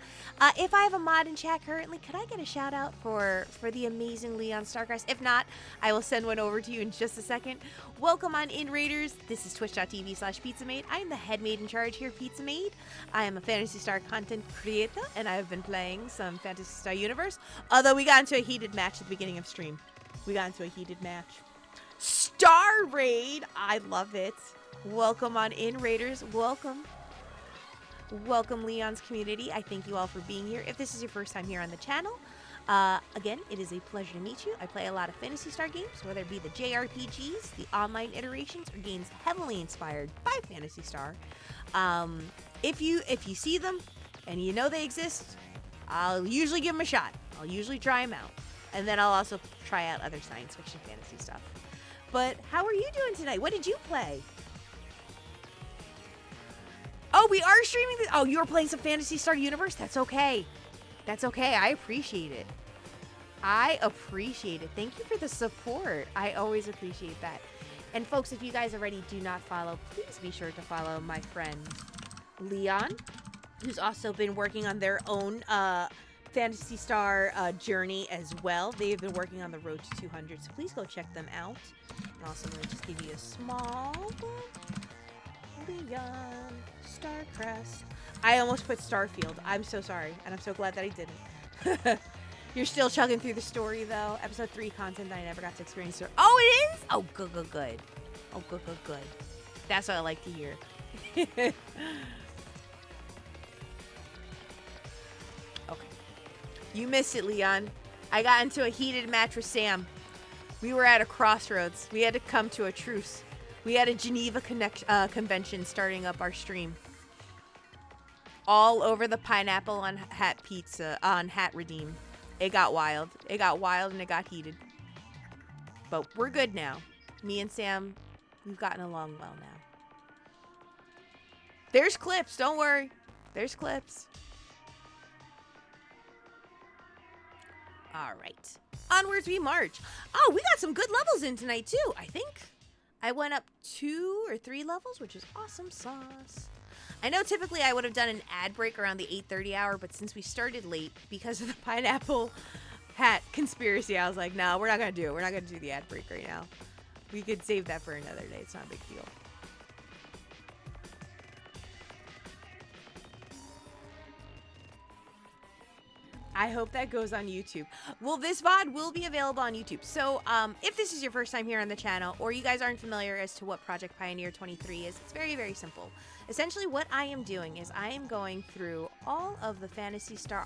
If I have a mod in chat currently, could I get a shout out for the amazing Leon Starcrest? If not, I will send one over to you in just a second. Welcome on in, Raiders. This is twitch.tv/PizzaMade. I am the head maid in charge here, Pizza Maid. I am a Phantasy Star content creator, and I have been playing some Phantasy Star Universe. Although we got into a heated match at the beginning of stream. Star Raid. I love it. Welcome on in, Raiders. Welcome. Welcome, Leon's community. I thank you all for being here. If this is your first time here on the channel, again, it is a pleasure to meet you. I play a lot of Phantasy Star games, whether it be the JRPGs, the online iterations, or games heavily inspired by Phantasy Star. If you see them and you know they exist, I'll usually give them a shot. I'll usually try them out. And then I'll also try out other science fiction fantasy stuff. But how are you doing tonight? What did you play? Oh, we are streaming this. Oh, you were playing some Phantasy Star Universe? That's okay. That's okay. I appreciate it. I appreciate it. Thank you for the support. I always appreciate that. And folks, if you guys already do not follow, please be sure to follow my friend Leon, who's also been working on their own Fantasy Star journey as well. They've been working on the road to 200, so please go check them out. And also, I'm going to just give you a small Leon Starcrest. I almost put Starfield. I'm so sorry, and I'm so glad that I didn't. You're still chugging through the story, though. Episode 3 content that I never got to experience. Oh, it is? Oh, good, good, good. Oh, good, good, good. That's what I like to hear. Okay. You missed it, Leon. I got into a heated match with Sam. We were at a crossroads. We had to come to a truce. We had a Geneva convention starting up our stream. All over the pineapple on Hat Pizza, on Hat Redeem. It got wild. It got wild and it got heated. But we're good now. Me and Sam, we've gotten along well now. There's clips. Don't worry. There's clips. All right. Onwards we march. Oh, we got some good levels in tonight, too, I think. I went up 2 or 3 levels, which is awesome sauce. I know typically I would have done an ad break around the 8:30 hour, but since we started late because of the pineapple hat conspiracy, I was like, no, we're not going to do it. We're not going to do the ad break right now. We could save that for another day. It's not a big deal. I hope that goes on YouTube. Well, this VOD will be available on YouTube. So if this is your first time here on the channel, or you guys aren't familiar as to what Project Pioneer 23 is, it's very, very simple. Essentially, what I am doing is I am going through all of the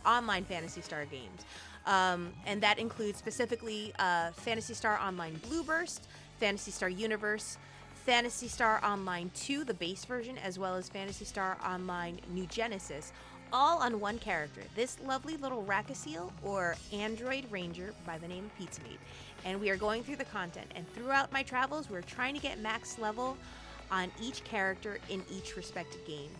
online Fantasy Star games. And that includes specifically Fantasy Star Online Blue Burst, Fantasy Star Universe, Fantasy Star Online 2, the base version, as well as Fantasy Star Online New Genesis, all on one character, this lovely little Rakasiel or Android Ranger by the name of Pizza Mate. And we are going through the content, and throughout my travels, we're trying to get max level on each character in each respective game.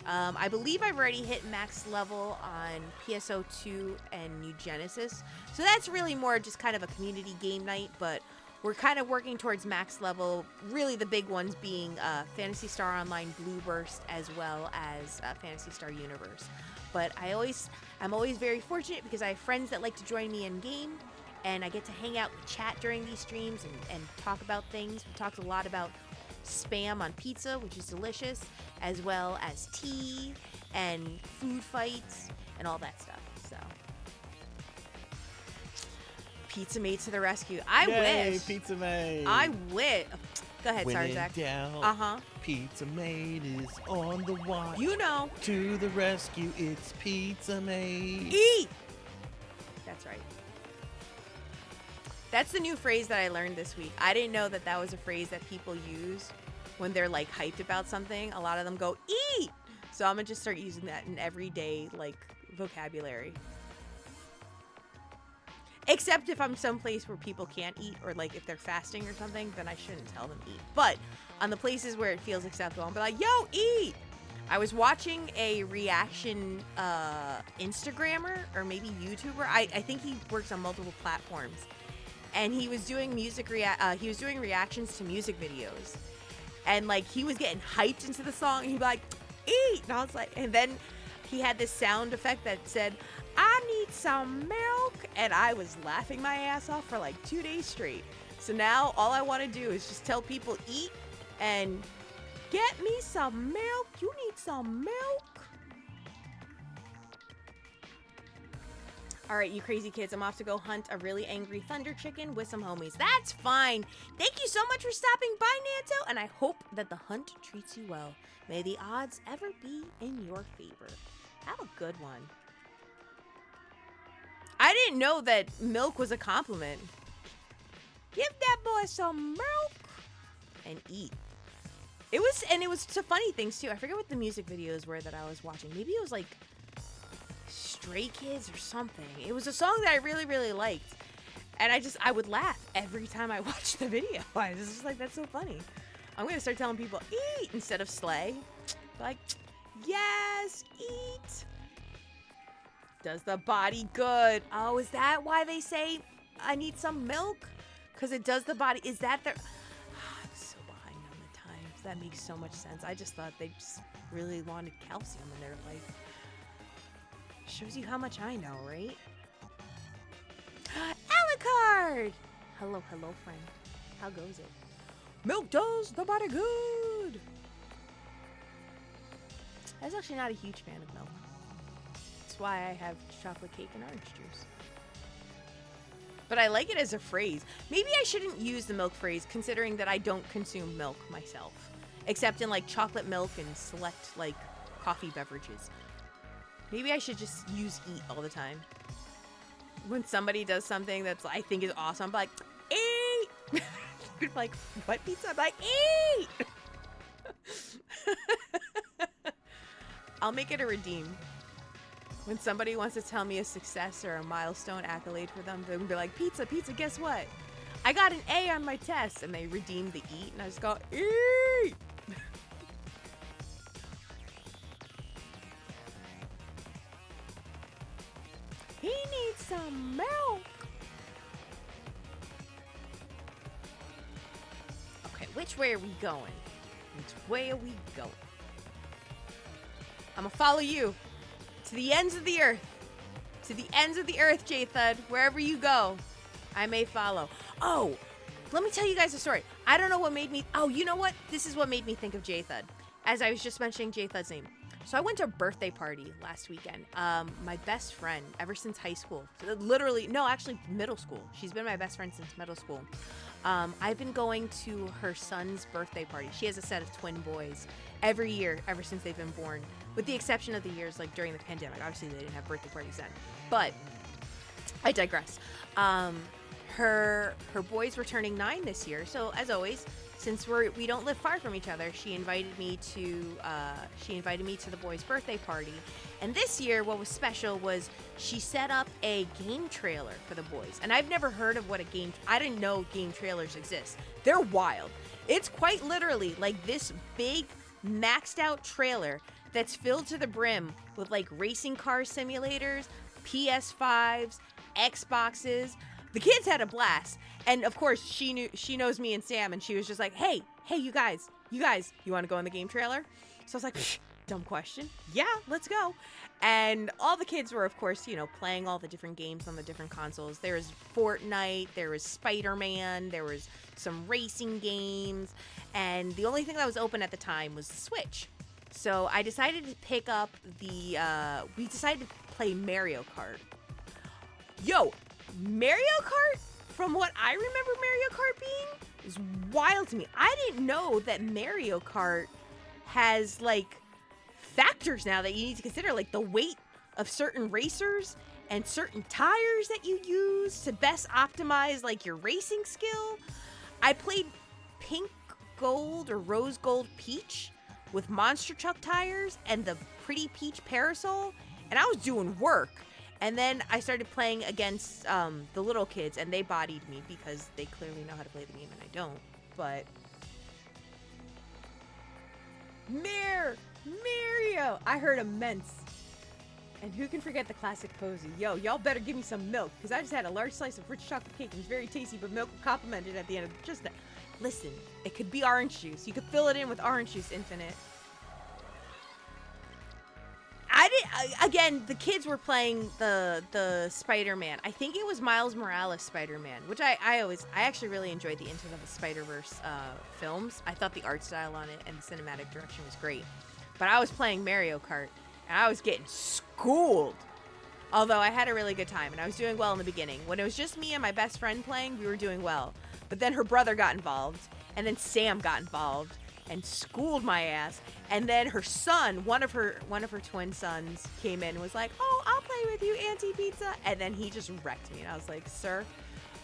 I believe I've already hit max level on PSO 2 and New Genesis, so that's really more just kind of a community game night, but we're kind of working towards max level, really the big ones being Fantasy Star Online Blue Burst as well as Fantasy Star Universe. But I'm always very fortunate because I have friends that like to join me in game, and I get to hang out and chat during these streams and talk about things. We talked a lot about spam on pizza, which is delicious, as well as tea and food fights and all that stuff. So Pizza Mate to the rescue. I Yay, wish. Pizza Mate. I wish. Go ahead, When in Sarjak. doubt, Uh-huh. Pizza Mate is on the watch. You know. To the rescue, it's Pizza Mate. Eat! That's right. That's the new phrase that I learned this week. I didn't know that that was a phrase that people use when they're like hyped about something. A lot of them go, eat! So I'm gonna just start using that in everyday like vocabulary. Except if I'm someplace where people can't eat, or like if they're fasting or something, then I shouldn't tell them eat. But on the places where it feels acceptable, I'll be like, yo, eat! I was watching a reaction Instagrammer or maybe YouTuber. I think he works on multiple platforms, and he was doing reactions to music videos, and like he was getting hyped into the song. And he'd be like, eat! And I was like, and then he had this sound effect that said, I need some milk, and I was laughing my ass off for like 2 days straight. So now all I want to do is just tell people eat and get me some milk. You need some milk. All right, you crazy kids, I'm off to go hunt a really angry thunder chicken with some homies. That's fine. Thank you so much for stopping by, Nanto, and I hope that the hunt treats you well. May the odds ever be in your favor. Have a good one. I didn't know that milk was a compliment. Give that boy some milk and eat. It was some funny things too. I forget what the music videos were that I was watching. Maybe it was like Stray Kids or something. It was a song that I really, really liked. And I would laugh every time I watched the video. I was just like, that's so funny. I'm going to start telling people eat instead of slay. Like, yes, eat. Does the body good. Oh, is that why they say I need some milk? Because it does the body. Is that the... I'm so behind on the times. That makes so much sense. I just thought they just really wanted calcium in their life. Shows you how much I know, right? Alucard! Hello, friend. How goes it? Milk does the body good. I was actually not a huge fan of milk. That's why I have chocolate cake and orange juice. But I like it as a phrase. Maybe I shouldn't use the milk phrase, considering that I don't consume milk myself, except in like chocolate milk and select like coffee beverages. Maybe I should just use eat all the time. When somebody does something that's I think is awesome, I'm like, eat! Like, what pizza? I'm like, eat! I'll make it a redeem. When somebody wants to tell me a success or a milestone accolade for them, they'll be like, pizza, guess what? I got an A on my test. And they redeem the eat, and I just go, eat! He needs some milk. Okay, which way are we going? Which way are we going? I'm gonna follow you to the ends of the earth. To the ends of the earth, J-Thud. Wherever you go, I may follow. Oh, let me tell you guys a story. I don't know what made me... Oh, you know what? This is what made me think of J-Thud. As I was just mentioning J-Thud's name. So I went to a birthday party last weekend. My best friend, ever since high school. Literally, no, actually middle school. She's been my best friend since middle school. I've been going to her son's birthday party. She has a set of twin boys every year, ever since they've been born. With the exception of the years like during the pandemic. Obviously, they didn't have birthday parties then. But I digress. Her boys were turning 9 this year. So as always, since we don't live far from each other, she invited me to the boys' birthday party. And this year, what was special was she set up a game trailer for the boys. And I've never heard of what a game... I didn't know game trailers exist. They're wild. It's quite literally like this big, maxed out trailer that's filled to the brim with like racing car simulators, PS5s, Xboxes. The kids had a blast. And of course, she knows me and Sam, and she was just like, hey, you guys, you want to go in the game trailer? So I was like, dumb question. Yeah, let's go. And all the kids were, of course, playing all the different games on the different consoles. There was Fortnite, there was Spider-Man, there was some racing games, and the only thing that was open at the time was the Switch. So I decided to pick up we decided to play Mario Kart. Yo, Mario Kart, from what I remember Mario Kart being, is wild to me. I didn't know that Mario Kart has, like, factors now that you need to consider, like the weight of certain racers and certain tires that you use to best optimize, like, your racing skill. I played Pink Gold or Rose Gold Peach with Monster Truck tires and the Pretty Peach Parasol, and I was doing work. And then I started playing against the little kids, and they bodied me because they clearly know how to play the game and I don't. But Mario! I heard immense. And who can forget the classic Posey? Yo, y'all better give me some milk, because I just had a large slice of rich chocolate cake. It was very tasty, but milk complimented at the end of just that. Listen, it could be orange juice. You could fill it in with orange juice infinite. Again, the kids were playing the Spider-Man. I think it was Miles Morales Spider-Man, which I actually really enjoyed the Into the Spider-Verse films. I thought the art style on it and the cinematic direction was great. But I was playing Mario Kart, and I was getting schooled. Although I had a really good time, and I was doing well in the beginning. When it was just me and my best friend playing, we were doing well. But then her brother got involved, and then Sam got involved and schooled my ass. And then her son, one of her twin sons, came in and was like, "Oh, I'll play with you, Auntie Pizza." And then he just wrecked me, and I was like, "Sir,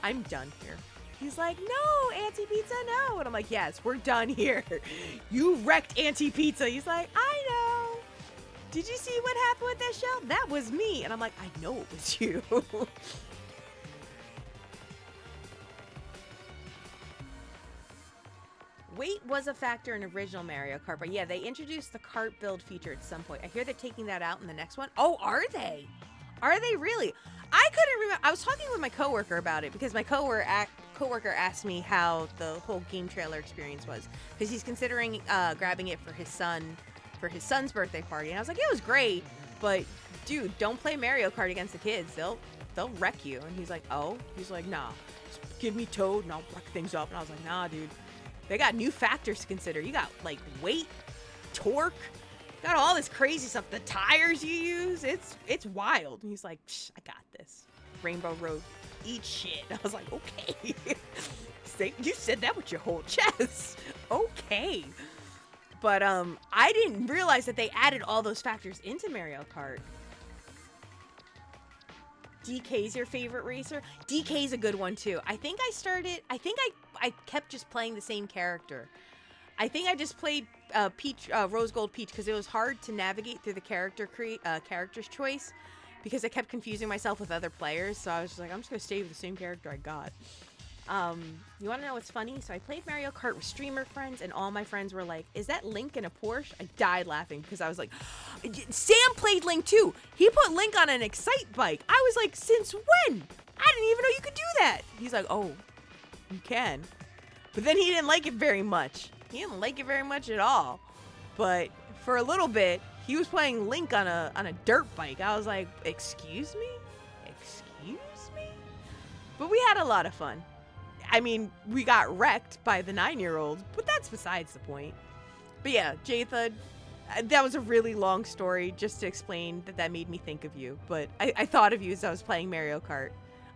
I'm done here." He's like, "No, Auntie Pizza, no." And I'm like, "Yes, we're done here. You wrecked Auntie Pizza." He's like, "I know. Did you see what happened with that shell? That was me." And I'm like, "I know it was you." Weight was a factor in original Mario Kart, but yeah, they introduced the cart build feature at some point. I hear they're taking that out in the next one. Oh, are they? Are they really? I couldn't remember. I was talking with my coworker about it because my coworker asked me how the whole game trailer experience was because he's considering grabbing it for his son's birthday party, and I was like, it was great, but dude, don't play Mario Kart against the kids. They'll wreck you. And he's like, oh, he's like, nah, just give me Toad and I'll wreck things up. And I was like, nah, dude, they got new factors to consider. You got like weight, torque. Got all this crazy stuff. The tires you use, it's wild. And he's like, psh, I got this. Rainbow Road, eat shit. I was like, okay. You said that with your whole chest. Okay. But I didn't realize that they added all those factors into Mario Kart. DK's your favorite racer? DK's a good one too. I think I kept just playing the same character. I think I just played Peach, Rose Gold Peach, because it was hard to navigate through the character's choice, because I kept confusing myself with other players. So I was just like, I'm just gonna stay with the same character I got. You want to know what's funny? So I played Mario Kart with streamer friends, and all my friends were like, "Is that Link in a Porsche?" I died laughing because I was like, Sam played Link too. He put Link on an Excite bike. I was like, since when? I didn't even know you could do that. He's like, oh, you can. But then he didn't like it very much. He didn't like it very much at all. But for a little bit, he was playing Link on a dirt bike. I was like, excuse me? Excuse me? But we had a lot of fun. I mean, we got wrecked by the 9-year-olds, but that's besides the point. But yeah, Jathud, that was a really long story just to explain that made me think of you. But I thought of you as I was playing Mario Kart.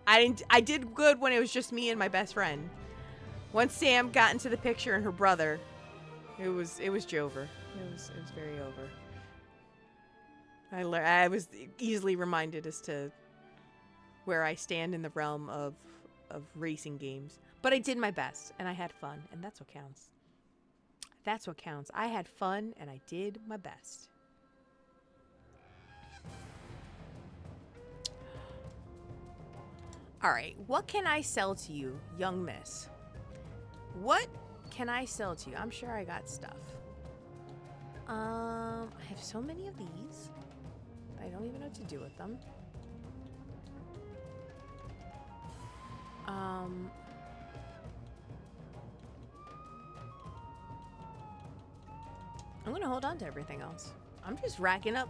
I did good when it was just me and my best friend. Once Sam got into the picture and her brother, it was Jover. It was very over. I was easily reminded as to where I stand in the realm of racing games. But I did my best and I had fun, and that's what counts. That's what counts. I had fun and I did my best. All right, what can I sell to you, young miss? What can I sell to you? I'm sure I got stuff. I have so many of these. I don't even know what to do with them. I'm gonna hold on to everything else. I'm just racking up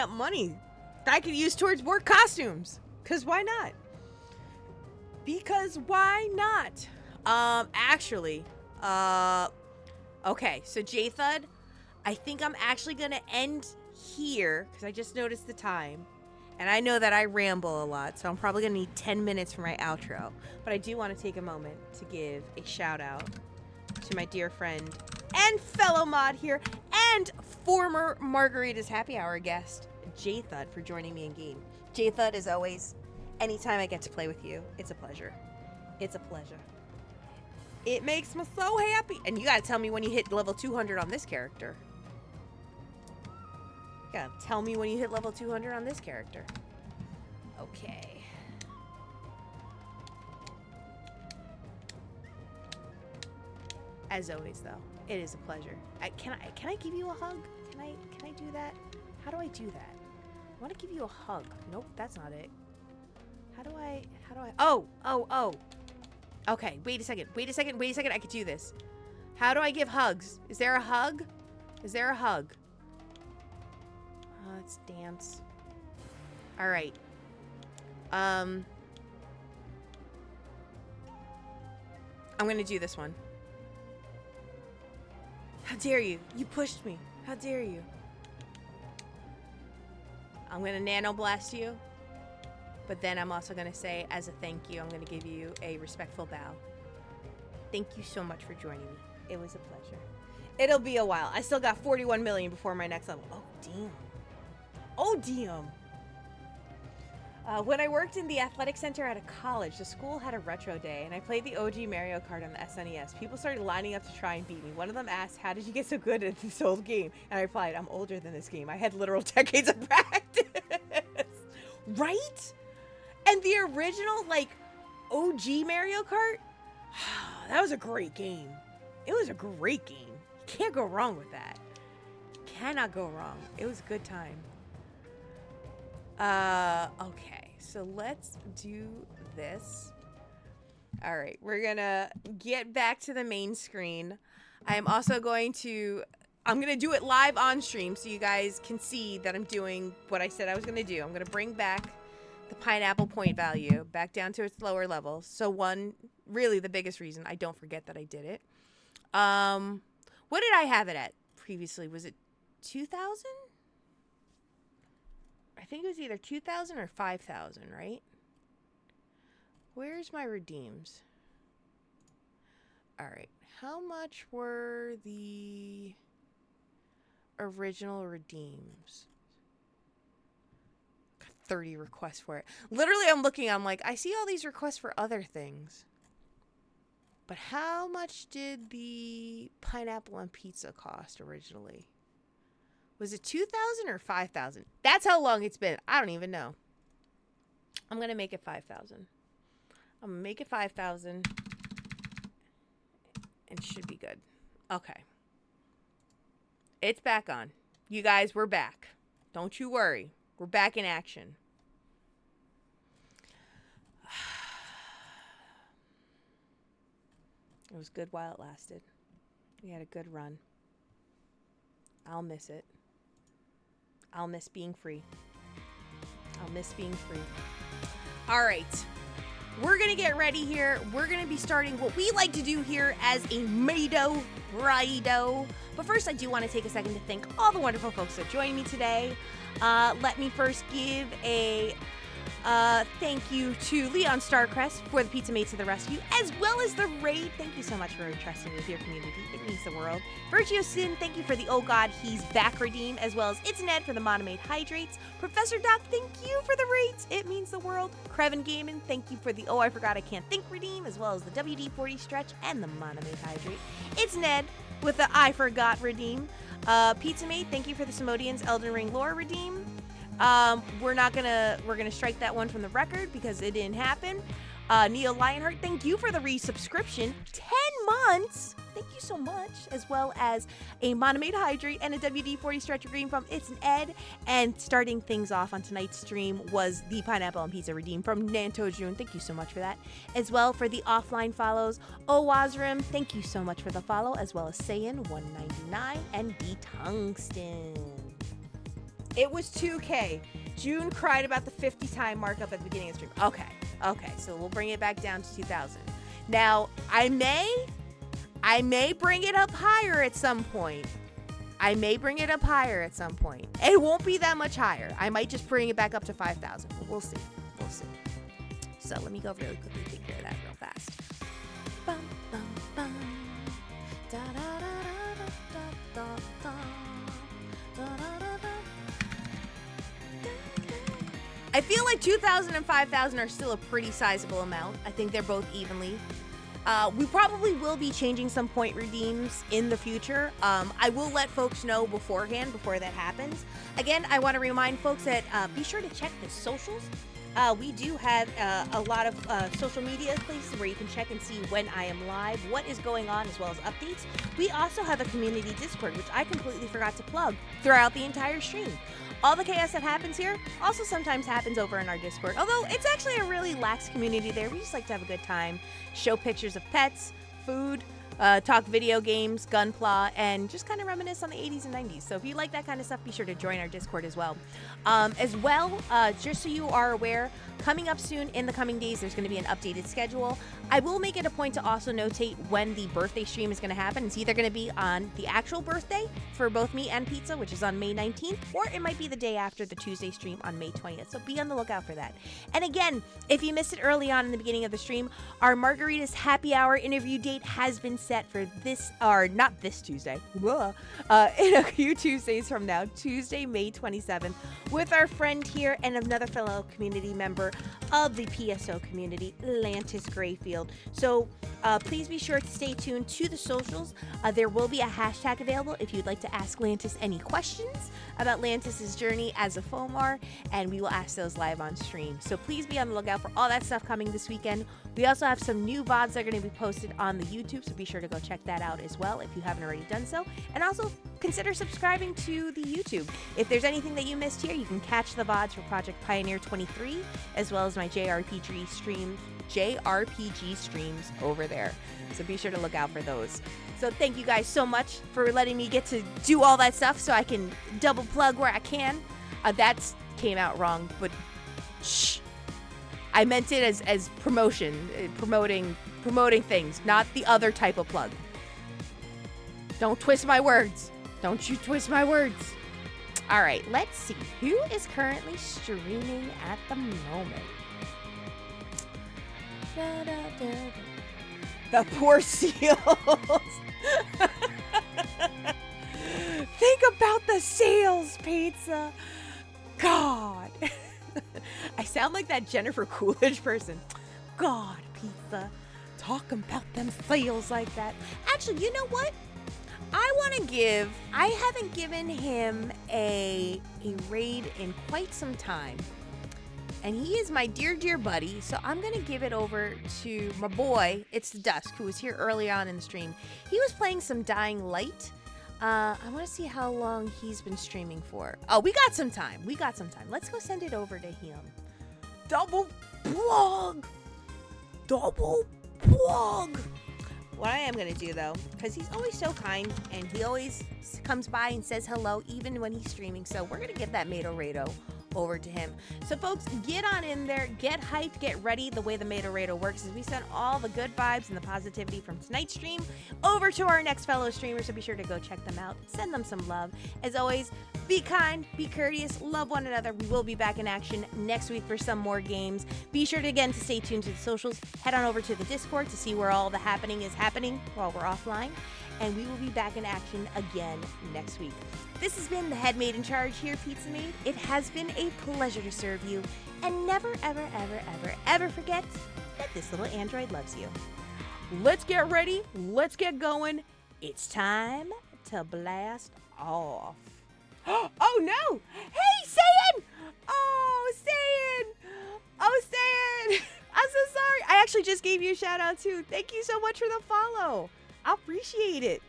money that I could use towards more costumes. Cause why not? Because why not? Actually, okay, so Jathud, I think I'm actually gonna end here because I just noticed the time. And I know that I ramble a lot, so I'm probably gonna need 10 minutes for my outro. But I do want to take a moment to give a shout out to my dear friend and fellow mod here and former Margarita's Happy Hour guest, Jathud, for joining me in game. Jathud, as always, anytime I get to play with you, it's a pleasure. It's a pleasure. It makes me so happy. And you gotta tell me when you hit level 200 on this character. You gotta tell me when you hit level 200 on this character. Okay. As always, though, it is a pleasure. Can I give you a hug? Can I do that? How do I do that? I want to give you a hug. Nope, that's not it. How do I? Oh. Okay, wait a second. I could do this. How do I give hugs? Is there a hug? Is there a hug? Let's dance. All right. I'm gonna do this one. How dare you? You pushed me. How dare you? I'm gonna nano blast you. But then I'm also gonna say, as a thank you, I'm gonna give you a respectful bow. Thank you so much for joining me. It was a pleasure. It'll be a while. I still got 41 million before my next level. Oh, damn. Oh, damn. When I worked in the athletic center at a college, the school had a retro day, and I played the OG Mario Kart on the SNES. People started lining up to try and beat me. One of them asked, how did you get so good at this old game? And I replied, I'm older than this game. I had literal decades of practice. Right? And the original, like, OG Mario Kart? That was a great game. It was a great game. You can't go wrong with that. Cannot go wrong. It was a good time. Okay, so let's do this. All right, we're gonna get back to the main screen. I am also I'm gonna do it live on stream so you guys can see that I'm doing what I said I was gonna do. I'm gonna bring back the pineapple point value back down to its lower level. So really the biggest reason I don't forget that I did it. What did I have it at previously? Was it 2,000? I think it was either 2,000 or 5,000, right? Where's my redeems? All right. How much were the original redeems? Got 30 requests for it. Literally, I'm like, I see all these requests for other things. But how much did the pineapple on pizza cost originally? Was it 2,000 or 5,000? That's how long it's been. I don't even know. I'm going to make it 5,000. I'm going to make it 5,000. And should be good. Okay. It's back on. You guys, we're back. Don't you worry. We're back in action. It was good while it lasted. We had a good run. I'll miss it. I'll miss being free. I'll miss being free. All right. We're going to get ready here. We're going to be starting what we like to do here as a Mado Rido. But first, I do want to take a second to thank all the wonderful folks that joined me today. Let me first give a thank you to Leon Starcrest for the Pizza Made to the rescue, as well as the raid. Thank you so much for entrusting with your community. It means the world. Virgio Sin, thank you for the Oh God, He's Back redeem, as well as It's Ned for the Monomade Hydrates. Professor Doc, thank you for the raids. It means the world. Creven Gaiman, thank you for the Oh I Forgot I Can't Think redeem, as well as the WD-40 stretch and the Monomade Hydrate. It's Ned with the I Forgot redeem. Pizza Made, thank you for the Simodians Elden Ring lore redeem. We're gonna strike that one from the record because it didn't happen. Neil Lionheart, thank you for the resubscription. 10 months. Thank you so much. As well as a Monomade Hydrate and a WD-40 Stretcher Green from It's an Ed. And starting things off on tonight's stream was the Pineapple and Pizza Redeem from Nanto June. Thank you so much for that. As well for the offline follows, Owazrim, thank you so much for the follow. As well as Saiyan199 and B Tungsten. It was 2K. June cried about the 50 time markup at the beginning of the stream. Okay, so we'll bring it back down to 2,000. Now, I may bring it up higher at some point. It won't be that much higher. I might just bring it back up to 5,000. But we'll see. So let me go really quickly take care of that real fast. Bum, bum, bum. Da, da, da, da, da, da, da, da, da, da. I feel like 2,000 and 5,000 are still a pretty sizable amount. I think they're both evenly. We probably will be changing some point redeems in the future. I will let folks know beforehand, before that happens. Again, I want to remind folks that be sure to check the socials. We do have a lot of social media places where you can check and see when I am live, what is going on, as well as updates. We also have a community Discord, which I completely forgot to plug throughout the entire stream. All the chaos that happens here also sometimes happens over in our Discord, although it's actually a really lax community there. We just like to have a good time, show pictures of pets, food, talk video games, Gunpla, and just kind of reminisce on the 80s and 90s. So if you like that kind of stuff, be sure to join our Discord as well. Just so you are aware, coming up soon in the coming days, there's going to be an updated schedule. I will make it a point to also notate when the birthday stream is going to happen. It's either going to be on the actual birthday for both me and Pizza, which is on May 19th, or it might be the day after the Tuesday stream on May 20th. So be on the lookout for that. And again, if you missed it early on in the beginning of the stream, our Margaritas Happy Hour interview date has been set for not this Tuesday, in a few Tuesdays from now, Tuesday, May 27th, with our friend here and another fellow community member of the PSO community, Lantis Grayfield. So please be sure to stay tuned to the socials. There will be a hashtag available if you'd like to ask Lantis any questions about Lantis's journey as a FOMAR, and we will ask those live on stream. So please be on the lookout for all that stuff coming this weekend. We also have some new VODs that are going to be posted on the YouTube, so be sure to go check that out as well if you haven't already done so. And also consider subscribing to the YouTube. If there's anything that you missed here, you can catch the VODs for Project Pioneer 23, as well as my JRPG streams over there. So be sure to look out for those. So thank you guys so much for letting me get to do all that stuff so I can double plug where I can. That came out wrong, but shh. I meant it as promotion, promoting things, not the other type of plug. Don't twist my words. Don't you twist my words. All right, let's see. Who is currently streaming at the moment? The poor seals. Think about the seals, pizza. God. I sound like that Jennifer Coolidge person. God, pizza. Talking about them seals like that. Actually, you know what? I haven't given him a raid in quite some time. And he is my dear, dear buddy. So I'm going to give it over to my boy, It's the Dusk, who was here early on in the stream. He was playing some Dying Light. I want to see how long he's been streaming for. Oh, we got some time. Let's go send it over to him. Double plug. What I am going to do, though, because he's always so kind, and he always comes by and says hello, even when he's streaming. So we're going to give that Matorado over to him. So folks, get on in there, get hyped, get ready. The way the Matorado works is we send all the good vibes and the positivity from tonight's stream over to our next fellow streamers, so be sure to go check them out, send them some love. As always, be kind, be courteous, love one another. We will be back in action next week for some more games. Be sure to, again, to stay tuned to the socials. Head on over to the Discord to see where all the happening is happening while we're offline. And we will be back in action again next week. This has been the head maid in charge here, Pizza Maid. It has been a pleasure to serve you. And never, ever, ever, ever, ever forget that this little android loves you. Let's get ready. Let's get going. It's time to blast off. Oh, no. Hey, Saiyan. Oh, Saiyan. I'm so sorry. I actually just gave you a shout out, too. Thank you so much for the follow. I appreciate it.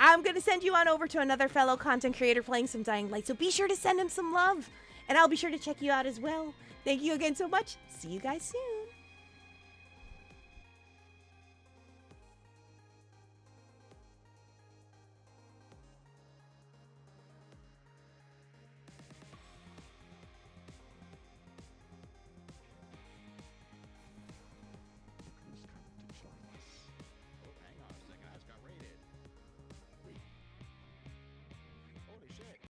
I'm going to send you on over to another fellow content creator playing some Dying Light, so be sure to send him some love. And I'll be sure to check you out as well. Thank you again so much. See you guys soon.